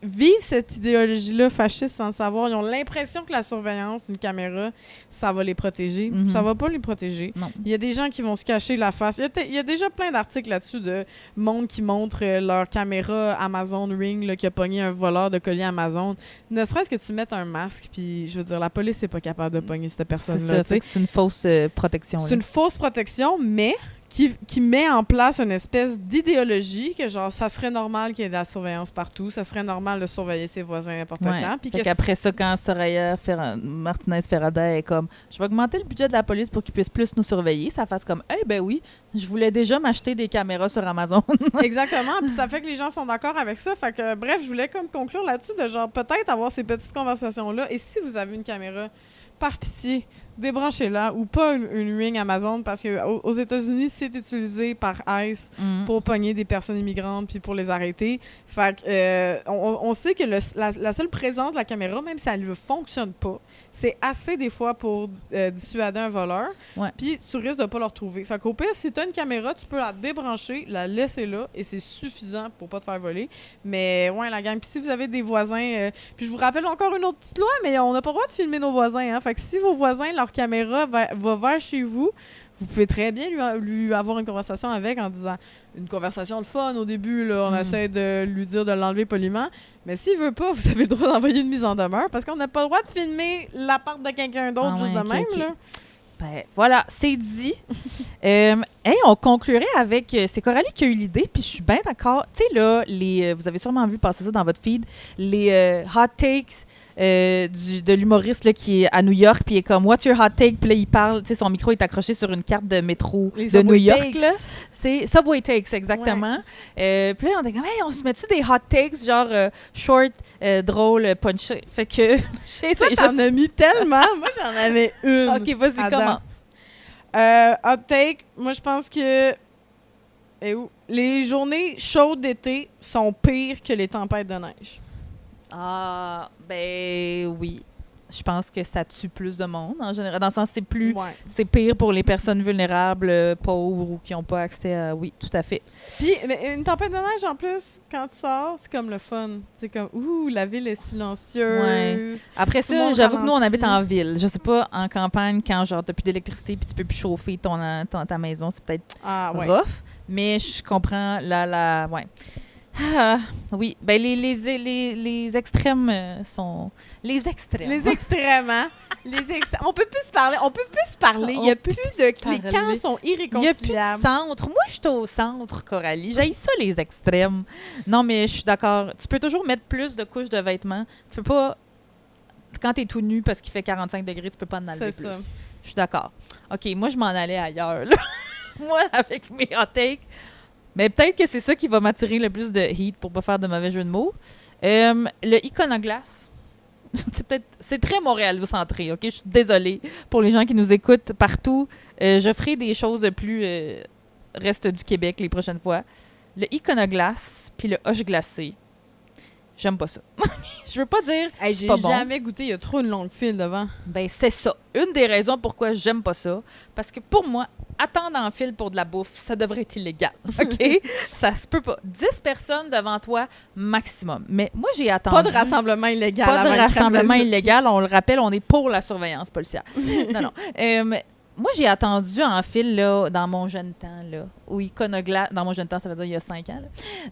vivent cette idéologie-là fasciste sans le savoir. Ils ont l'impression que la surveillance d'une caméra, ça va les protéger. Ça va pas les protéger. Non. Il y a des gens qui vont se cacher la face. Il y a déjà plein d'articles là-dessus de monde qui montre leur caméra Amazon Ring là, qui a pogné un voleur de colis Amazon. Ne serait-ce que tu mettes un masque, puis je veux dire, la police n'est pas capable de pogner cette personne-là. C'est une fausse protection. C'est une fausse protection, mais... Qui met en place une espèce d'idéologie que genre ça serait normal qu'il y ait de la surveillance partout, ça serait normal de surveiller ses voisins n'importe quand. Puis qu'après ça, quand Soraya Martinez Ferrada est comme je vais augmenter le budget de la police pour qu'ils puissent plus nous surveiller, ça fasse comme ben oui, je voulais déjà m'acheter des caméras sur Amazon. Exactement, puis ça fait que les gens sont d'accord avec ça. Fait que bref, je voulais comme conclure là-dessus de genre peut-être avoir ces petites conversations-là. Et si vous avez une caméra, par pitié, débranchez-la ou pas une Ring Amazon parce que aux États-Unis, c'est utilisé par ICE pour pogner des personnes immigrantes puis pour les arrêter. Fait que on sait que la seule présence de la caméra, même si elle ne fonctionne pas, c'est assez des fois pour dissuader un voleur. Puis tu risques de pas le retrouver. Fait qu'au pire, si tu as une caméra, tu peux la débrancher, la laisser là et c'est suffisant pour pas te faire voler. Mais ouais, la gang. Puis si vous avez des voisins, puis je vous rappelle encore une autre petite loi, mais on n'a pas le droit de filmer nos voisins. Hein. Fait que si vos voisins, leur caméra va vers chez vous, vous pouvez très bien lui avoir une conversation avec en disant une conversation de fun au début, là, on essaie de lui dire de l'enlever poliment, mais s'il veut pas, vous avez le droit d'envoyer une mise en demeure parce qu'on n'a pas le droit de filmer l'appart de quelqu'un d'autre juste de même. Là. Ben, voilà, c'est dit. On conclurait avec... c'est Coralie qui a eu l'idée, puis je suis bien d'accord. Tu sais, là, vous avez sûrement vu passer ça dans votre feed, les hot takes de l'humoriste là, qui est à New York, puis il est comme « What's your hot take? » Puis là, il parle, tu sais, son micro est accroché sur une carte de métro de New York. Là. C'est Subway Takes, exactement. Ouais. Puis là, on est comme « Hey, on se met-tu des hot takes, genre short, drôle, punché? » Fait que... Toi, t'en as mis tellement. Moi, j'en avais une. OK, vas-y, commence. Hot take, moi, je pense que les journées chaudes d'été sont pires que les tempêtes de neige. Ah, ben oui. Je pense que ça tue plus de monde, en général. Dans le sens, c'est pire pour les personnes vulnérables, pauvres ou qui n'ont pas accès à... Oui, tout à fait. Puis, mais une tempête de neige, en plus, quand tu sors, c'est comme le fun. C'est comme, la ville est silencieuse. Ouais. Après ça, j'avoue que nous, on habite en ville. Je sais pas, en campagne, quand genre t'as plus d'électricité puis tu peux plus chauffer ta maison, c'est peut-être rough. Mais je comprends ouais. Oui, ben les extrêmes sont... Les extrêmes. Les extrêmes, hein? On peut plus se parler. Il n'y a plus de... Les camps sont Il n'y a irréconciliables. plus de centre. Moi, je suis au centre, Coralie. J'haïs ça, les extrêmes. Non, mais je suis d'accord. Tu peux toujours mettre plus de couches de vêtements. Tu peux pas... Quand tu es tout nu parce qu'il fait 45 degrés, tu peux pas en enlever C'est plus. ça. Je suis d'accord. OK, moi, je m'en allais ailleurs, là. Moi, avec mes hot takes. Mais peut-être que c'est ça qui va m'attirer le plus de heat pour pas faire de mauvais jeu de mots. Le iconoglace. C'est très montréalocentré, OK? Je suis désolée pour les gens qui nous écoutent partout. Je ferai des choses plus reste du Québec les prochaines fois. Le iconoglace puis le hoche glacé. J'aime pas ça. Je veux pas dire Hey, c'est j'ai pas bon. jamais goûté, il y a trop une longue file devant. Ben, c'est ça. Une des raisons pourquoi j'aime pas ça. Parce que pour moi, attendre en file pour de la bouffe, ça devrait être illégal. OK? Ça se peut pas. 10 personnes devant toi, maximum. Mais moi, j'ai attendu. Pas de rassemblement illégal. Pas de avant le rassemblement Kremlin. illégal. On le rappelle, on est pour la surveillance policière. Non. Moi, j'ai attendu en file là, dans mon jeune temps, là, au iconoglace. Dans mon jeune temps, ça veut dire il y a 5 ans.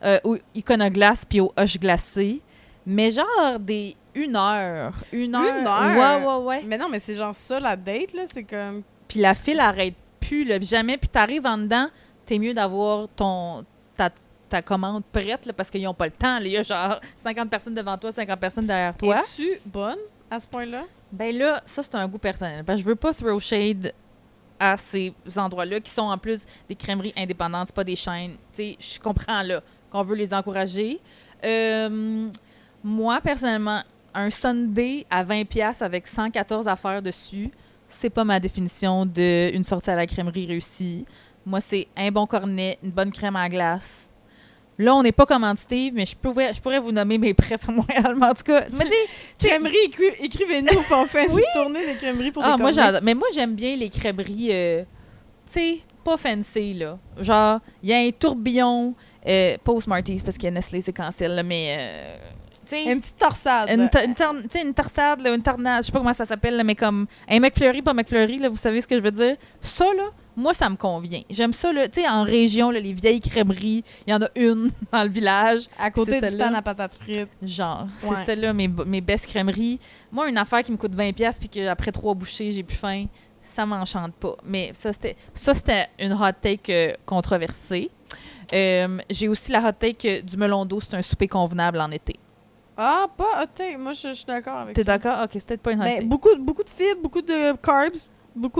Là, au iconoglace puis au hoche glacé. Mais genre des 1 heure. 1 heure? Ouais. Mais non, mais c'est genre ça, la date, là. C'est comme... Puis la file arrête plus, là, jamais. Puis t'arrives en dedans, t'es mieux d'avoir ta commande prête, là, parce qu'ils n'ont pas le temps. Là. Il y a genre 50 personnes devant toi, 50 personnes derrière toi. Es-tu bonne à ce point-là? Ben là, ça, c'est un goût personnel. Parce que je veux pas throw shade à ces endroits-là qui sont en plus des crèmeries indépendantes, c'est pas des chaînes. Tu sais, je comprends là qu'on veut les encourager. Moi, personnellement, un sundae à 20$ avec 114 affaires dessus, c'est pas ma définition d'une sortie à la crèmerie réussie. Moi, c'est un bon cornet, une bonne crème à glace. Là, on n'est pas commandité, mais je pourrais vous nommer mes préf à Montréal. Mais en tout cas, me dis, Crèmerie, écrivez-nous, puis on fait une tournée des crèmeries pour des moi, cornets. j'adore. Mais moi, j'aime bien les crèmeries, tu sais, pas fancy, là. Genre, il y a un tourbillon, pas au Smarties, parce que Nestlé, c'est cancel, là, mais... Une petite torsade. Une torsade, là, une tornade, je sais pas comment ça s'appelle, là, mais comme un McFlurry, pas McFlurry, là, vous savez ce que je veux dire? Ça, là, moi, ça me convient. J'aime ça, là, tu sais, en région, là, les vieilles crèmeries, il y en a une dans le village. À côté c'est du celle-là. stand à patates frites. Genre, Ouais. c'est celle-là, mes best crèmeries. Moi, une affaire qui me coûte 20$ puis qu'après 3 bouchées, j'ai plus faim, ça m'enchante pas. Mais ça, c'était une hot take controversée. J'ai aussi la hot take du melon d'eau, c'est un souper convenable en été. Ah, pas hot take. Moi, je suis d'accord avec T'es ça. d'accord? Ok, c'est peut-être pas une hot Mais take. beaucoup de fibres, beaucoup de carbs.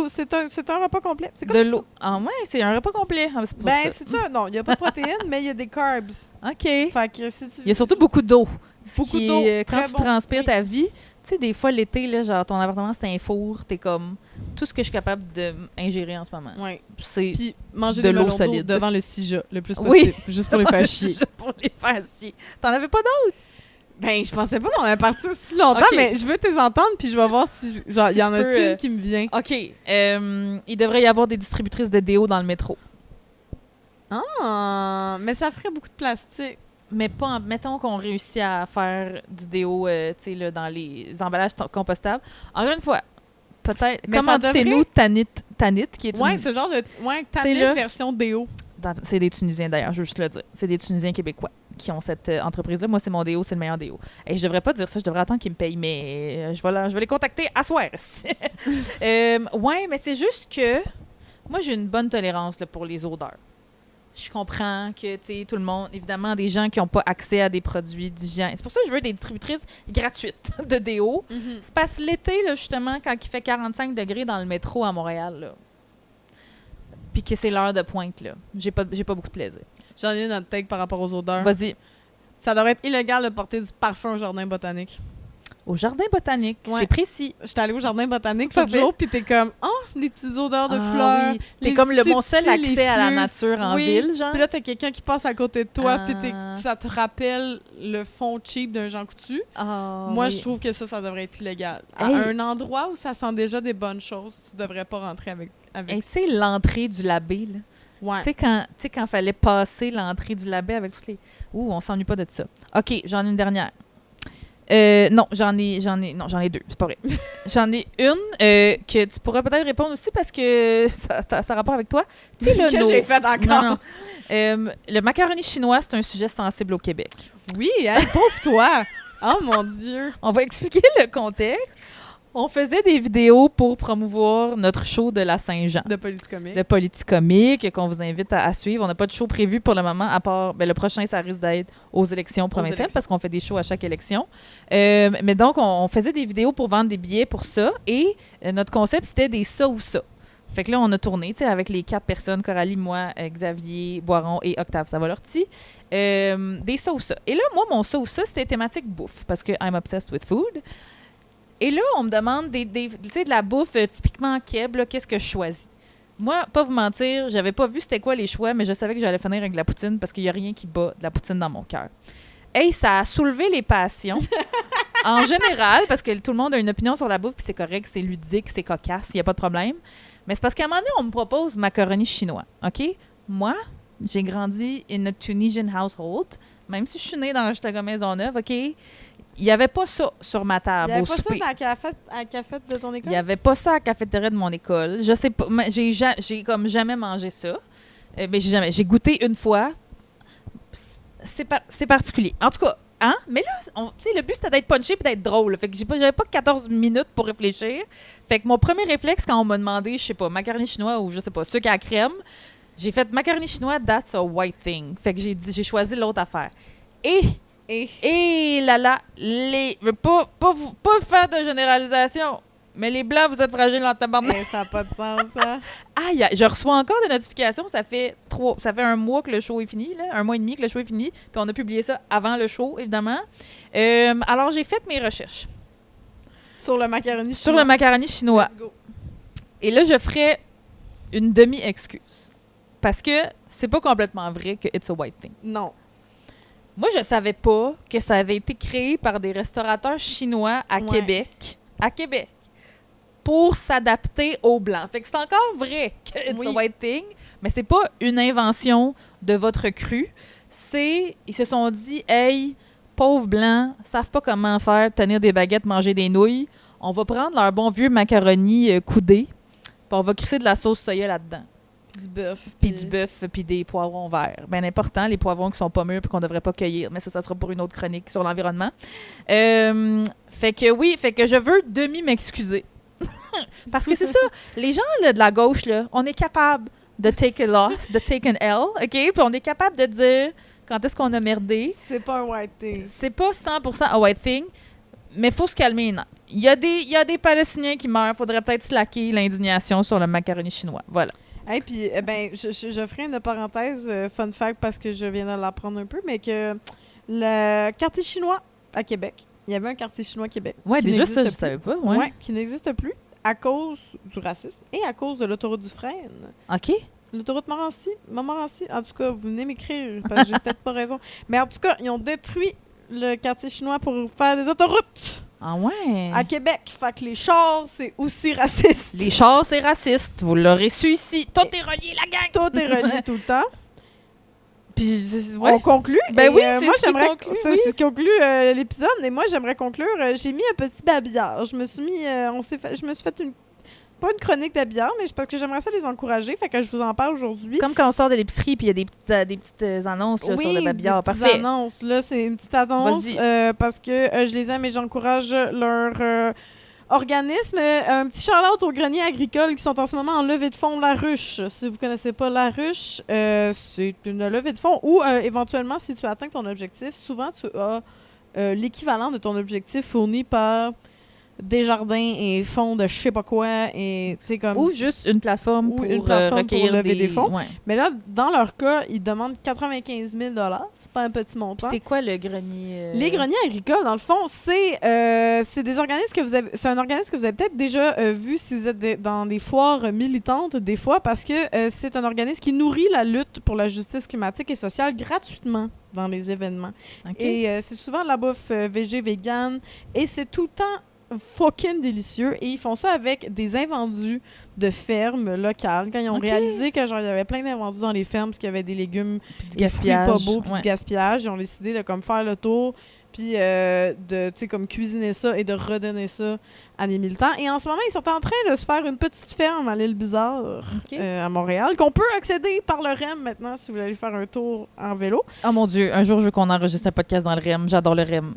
C'est un repas complet. C'est comme De si l'eau. Ah ouais, c'est un repas complet. Ah, c'est pour Ben, ça. c'est ça. Non, il n'y a pas de protéines, mais il y a des carbs. OK. Fait que si tu... Il y a surtout beaucoup d'eau. Beaucoup d'eau, Quand très tu bon. transpires Oui. ta vie, tu sais, des fois, l'été, là, genre, ton appartement, c'est un four. T'es comme... Tout ce que je suis capable d'ingérer en ce moment. Ouais. C'est... Puis manger de des l'eau melons d'eau solide. devant le CIJA le plus Oui. possible. Juste pour les faire chier. Juste pour les faire chier. T'en avais pas d'autres? Ben, je pensais pas qu'on allait partir si longtemps, Ok. mais je veux t'es entendre, puis je vais voir si... Genre, Si il y en tu a peux, une qui me vient. OK. Il devrait y avoir des distributrices de déo dans le métro. Ah, mais ça ferait beaucoup de plastique. Mais pas mettons qu'on réussit à faire du déo tu sais, là, dans les emballages compostables. Encore une fois, peut-être... Mais ça Commanditez-nous Tanit, qui est une... Ouais, ce genre de... Ouais, C'est là. Tanit version déo. C'est des Tunisiens, d'ailleurs, je veux juste le dire. C'est des Tunisiens québécois qui ont cette entreprise-là. Moi, c'est mon déo, c'est le meilleur déo. Et je devrais pas dire ça, je devrais attendre qu'ils me payent, mais je vais les contacter à soir. Ouais, mais c'est juste que moi, j'ai une bonne tolérance là, pour les odeurs. Je comprends que, tu sais, tout le monde, évidemment, des gens qui n'ont pas accès à des produits d'hygiène. C'est pour ça que je veux des distributrices gratuites de déo. C'est parce que l'été, là, justement, quand il fait 45 degrés dans le métro à Montréal, là, puis que c'est l'heure de pointe, là, j'ai pas beaucoup de plaisir. J'en ai une autre take par rapport aux odeurs. Vas-y. Ça devrait être illégal de porter du parfum au jardin botanique. Au jardin botanique, Ouais. c'est précis. J'étais allée au jardin botanique Pas l'autre pire. jour, puis t'es comme, oh, les petites odeurs de Ah fleurs. oui. T'es les comme mon seul subtils, les accès à la fleurs. nature en Oui. ville, genre. Puis là, t'as quelqu'un qui passe à côté de toi, puis Ah. ça te rappelle le fond cheap d'un Jean Coutu. Ah, Moi, oui. je trouve que ça devrait être illégal. Hey. À un endroit où ça sent déjà des bonnes choses, tu devrais pas rentrer avec Hey, tu sais, l'entrée du labé, là. Ouais. Tu sais, quand fallait passer l'entrée du labé avec toutes les... Ouh, on s'ennuie pas de ça. OK, j'en ai une dernière. Non, j'en ai deux, c'est pas vrai. J'en ai une que tu pourrais peut-être répondre aussi parce que ça a rapport avec toi. Tu sais, là, j'ai fait encore. Non. Le macaroni chinois, c'est un sujet sensible au Québec. Oui, hein, pauvre toi! Oh mon Dieu! On va expliquer le contexte. On faisait des vidéos pour promouvoir notre show de la Saint-Jean. De Politicomique. De Politicomique, qu'on vous invite à suivre. On n'a pas de show prévu pour le moment, à part le prochain, ça risque d'être aux élections provinciales parce qu'on fait des shows à chaque élection. Mais donc, on faisait des vidéos pour vendre des billets pour ça et notre concept, c'était des ça ou ça. Fait que là, on a tourné, tu sais, avec les 4 personnes, Coralie, moi, Xavier, Boiron et Octave Savalorti, des ça ou ça. Et là, moi, mon ça ou ça, c'était thématique bouffe parce que I'm obsessed with food. Et là, on me demande de la bouffe typiquement keb, là, qu'est-ce que je choisis? Moi, pas vous mentir, j'avais pas vu c'était quoi les choix, mais je savais que j'allais finir avec de la poutine parce qu'il y a rien qui bat de la poutine dans mon cœur. Hey, ça a soulevé les passions. En général, parce que tout le monde a une opinion sur la bouffe, puis c'est correct, c'est ludique, c'est cocasse, il n'y a pas de problème. Mais c'est parce qu'à un moment donné, on me propose macaroni chinois, OK? Moi, j'ai grandi in a Tunisian household, même si je suis née dans Hochelaga Maisonneuve, OK? Il n'y avait pas ça sur ma table au souper. Il n'y avait pas ça à la cafette de ton école? Il n'y avait pas ça à la cafétéria de mon école. Je sais pas, j'ai comme jamais mangé ça. Mais j'ai goûté une fois. C'est particulier. En tout cas, hein? Mais là, le but, c'était d'être punché et d'être drôle. Fait que j'avais pas 14 minutes pour réfléchir. Fait que mon premier réflexe, quand on m'a demandé, je sais pas, macaroni chinois ou je sais pas, sucre à la crème, j'ai fait macaroni chinois, that's a white thing. Fait que j'ai choisi l'autre affaire. Et là, pas faire de généralisation, mais les Blancs, vous êtes fragiles en tabarnak. Ça n'a pas de sens, ça. Je reçois encore des notifications. Ça fait 1 mois que le show est fini, là, 1 mois et demi que le show est fini. Puis on a publié ça avant le show, évidemment. Alors, j'ai fait mes recherches. Sur le macaroni chinois. Sur le macaroni chinois. Let's go. Et là, je ferai une demi-excuse. Parce que c'est pas complètement vrai que it's a white thing. Non. Moi, je savais pas que ça avait été créé par des restaurateurs chinois à Québec. À Québec. Pour s'adapter aux Blancs. Fait que c'est encore vrai que it's a white thing, mais c'est pas une invention de votre cru. Ils se sont dit, hey, pauvres Blancs, savent pas comment faire, tenir des baguettes, manger des nouilles. On va prendre leur bon vieux macaroni coudé, puis on va crisser de la sauce soya là-dedans. Du bœuf. Puis du bœuf, puis des poivrons verts. Bien important, les poivrons qui sont pas mûrs puis qu'on devrait pas cueillir. Mais ça sera pour une autre chronique sur l'environnement. Fait que je veux m'excuser. Parce que c'est ça, les gens là, de la gauche, là, on est capable de take a loss, de take an L, OK? Puis on est capable de dire quand est-ce qu'on a merdé. C'est pas un white thing. C'est pas 100% a white thing, mais il faut se calmer. Il y a des Palestiniens qui meurent. Faudrait peut-être slacker l'indignation sur le macaroni chinois. Voilà. Et puis, je ferai une parenthèse, fun fact, parce que je viens de l'apprendre un peu, mais que le quartier chinois à Québec, il y avait un quartier chinois à Québec. Ouais, déjà ça, je savais pas. Ouais, qui n'existe plus à cause du racisme et à cause de l'autoroute du Frêne. OK. L'autoroute Montmorency, en tout cas, vous venez m'écrire, parce que j'ai peut-être pas raison. Mais en tout cas, ils ont détruit le quartier chinois pour faire des autoroutes. Ah ouais? À Québec. Fait que les chars, c'est aussi raciste. Les chars, c'est raciste. Vous l'aurez su ici. Tout est relié, la gang! Tout est relié tout le temps. Puis, on conclut. Ben oui, moi, c'est ce qui conclut l'épisode. Et moi, j'aimerais conclure. J'ai mis un petit babillard. Je me suis fait pas une chronique babillard, mais parce que j'aimerais ça les encourager. Fait que je vous en parle aujourd'hui. Comme quand on sort de l'épicerie puis il y a des petites annonces là, sur le babillard. Parfait. Parfait. Annonces. Là, c'est une petite annonce parce que je les aime et j'encourage leur organisme. Un petit shout-out aux greniers agricoles qui sont en ce moment en levée de fonds La Ruche. Si vous connaissez pas La Ruche, c'est une levée de fonds où, éventuellement, si tu atteins ton objectif, souvent, tu as l'équivalent de ton objectif fourni par Desjardins et fonds de je sais pas quoi. Et, ou juste une plateforme pour recueillir lever des fonds. Ouais. Mais là, dans leur cas, ils demandent 95 000 $. C'est pas un petit montant. C'est quoi le grenier? Les greniers agricoles, dans le fond, c'est des organismes que vous avez... C'est un organisme que vous avez peut-être déjà vu si vous êtes dans des foires militantes, des fois, parce que c'est un organisme qui nourrit la lutte pour la justice climatique et sociale gratuitement dans les événements. Okay. Et c'est souvent de la bouffe végé, vegan, et c'est tout le temps fucking délicieux. Et ils font ça avec des invendus de fermes locales. Quand ils ont réalisé que genre il y avait plein d'invendus dans les fermes parce qu'il y avait des légumes du fruits pas beaux puis du gaspillage, ils ont décidé de comme faire le tour puis de, tu sais, comme cuisiner ça et de redonner ça à des militants. Et en ce moment, ils sont en train de se faire une petite ferme à l'île Bizarre, à Montréal, qu'on peut accéder par le REM maintenant si vous voulez aller faire un tour en vélo. Oh mon Dieu, un jour, je veux qu'on enregistre un podcast dans le REM. J'adore le REM.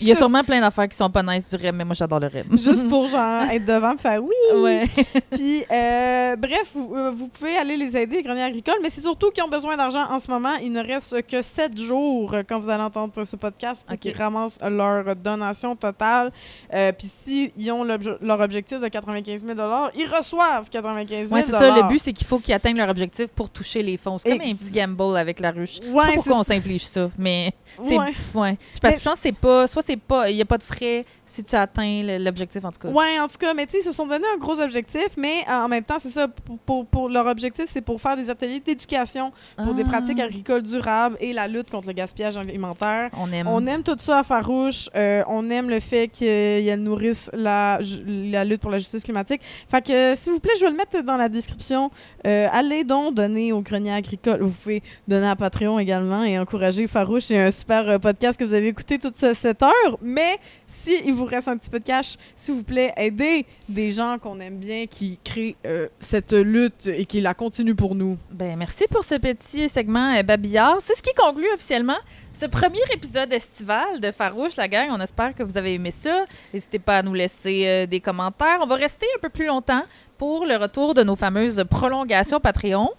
Il y a sûrement plein d'affaires qui sont pas nice du REM, mais moi, j'adore le REM. Juste pour, genre, être devant, me faire oui! Ouais. Puis, bref, vous pouvez aller les aider, les greniers agricoles, mais c'est surtout qu'ils ont besoin d'argent en ce moment. Il ne reste que 7 jours quand vous allez entendre ce podcast pour qu'ils ramassent leur donation totale. Puis, s'ils ont leur objectif de 95 000 $, ils reçoivent 95 000 $. Oui, c'est ça. Le but, c'est qu'il faut qu'ils atteignent leur objectif pour toucher les fonds. C'est comme un petit gamble avec la ruche. Ouais, je sais pas pourquoi on s'inflige ça, mais c'est... Ouais. Parce que je pense que c'est pas... Soit il n'y a pas de frais si tu atteins l'objectif, en tout cas. Oui, en tout cas, mais tu sais, ils se sont donné un gros objectif, mais en même temps, c'est ça, pour leur objectif, c'est pour faire des ateliers d'éducation pour des pratiques agricoles durables et la lutte contre le gaspillage alimentaire. On aime tout ça à Farouche. On aime le fait qu'ils nourrissent la lutte pour la justice climatique. Fait que, s'il vous plaît, je vais le mettre dans la description. Allez donc donner au grenier agricole. Vous pouvez donner à Patreon également et encourager Farouche. C'est un super podcast que vous avez écouté toute cette heure. Mais s'il vous reste un petit peu de cash, s'il vous plaît, aidez des gens qu'on aime bien qui créent cette lutte et qui la continuent pour nous. Ben, merci pour ce petit segment babillard. C'est ce qui conclut officiellement ce premier épisode estival de Farouche, la gang. On espère que vous avez aimé ça. N'hésitez pas à nous laisser des commentaires. On va rester un peu plus longtemps pour le retour de nos fameuses prolongations Patreon.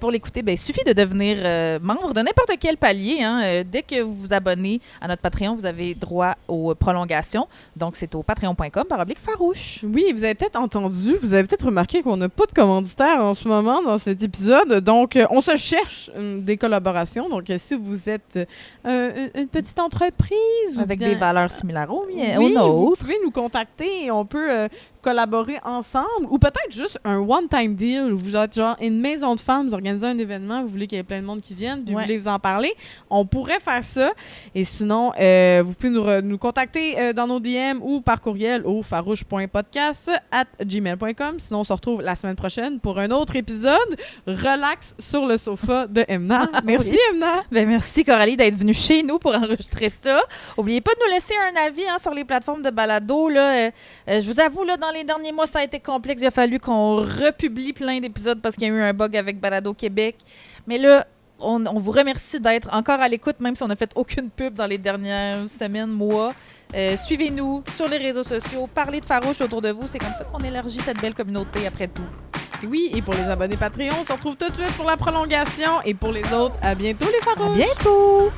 Pour l'écouter, il suffit de devenir membre de n'importe quel palier. Dès que vous vous abonnez à notre Patreon, vous avez droit aux prolongations. Donc, c'est au patreon.com/farouche. Oui, vous avez peut-être entendu, vous avez peut-être remarqué qu'on n'a pas de commanditaires en ce moment dans cet épisode. Donc, on se cherche des collaborations. Donc, si vous êtes une petite entreprise avec des valeurs similaires aux nôtres, vous pouvez nous contacter et on peut collaborer ensemble, ou peut-être juste un one-time deal où vous êtes genre une maison de femmes, vous organisez un événement, vous voulez qu'il y ait plein de monde qui vienne, puis vous voulez vous en parler, on pourrait faire ça. Et sinon, vous pouvez nous contacter dans nos DM ou par courriel au farouche.podcast@gmail.com. Sinon, on se retrouve la semaine prochaine pour un autre épisode relax sur le sofa de Emna. Merci, Emna! Ben, merci, Coralie, d'être venue chez nous pour enregistrer ça. N'oubliez pas de nous laisser un avis sur les plateformes de balado. Là. Je vous avoue, là, dans les derniers mois, ça a été complexe. Il a fallu qu'on republie plein d'épisodes parce qu'il y a eu un bug avec Balado Québec. Mais là, on vous remercie d'être encore à l'écoute, même si on n'a fait aucune pub dans les dernières semaines, mois. Suivez-nous sur les réseaux sociaux. Parlez de Farouche autour de vous. C'est comme ça qu'on élargit cette belle communauté après tout. Oui, et pour les abonnés Patreon, on se retrouve tout de suite pour la prolongation. Et pour les autres, à bientôt les Farouches! À bientôt!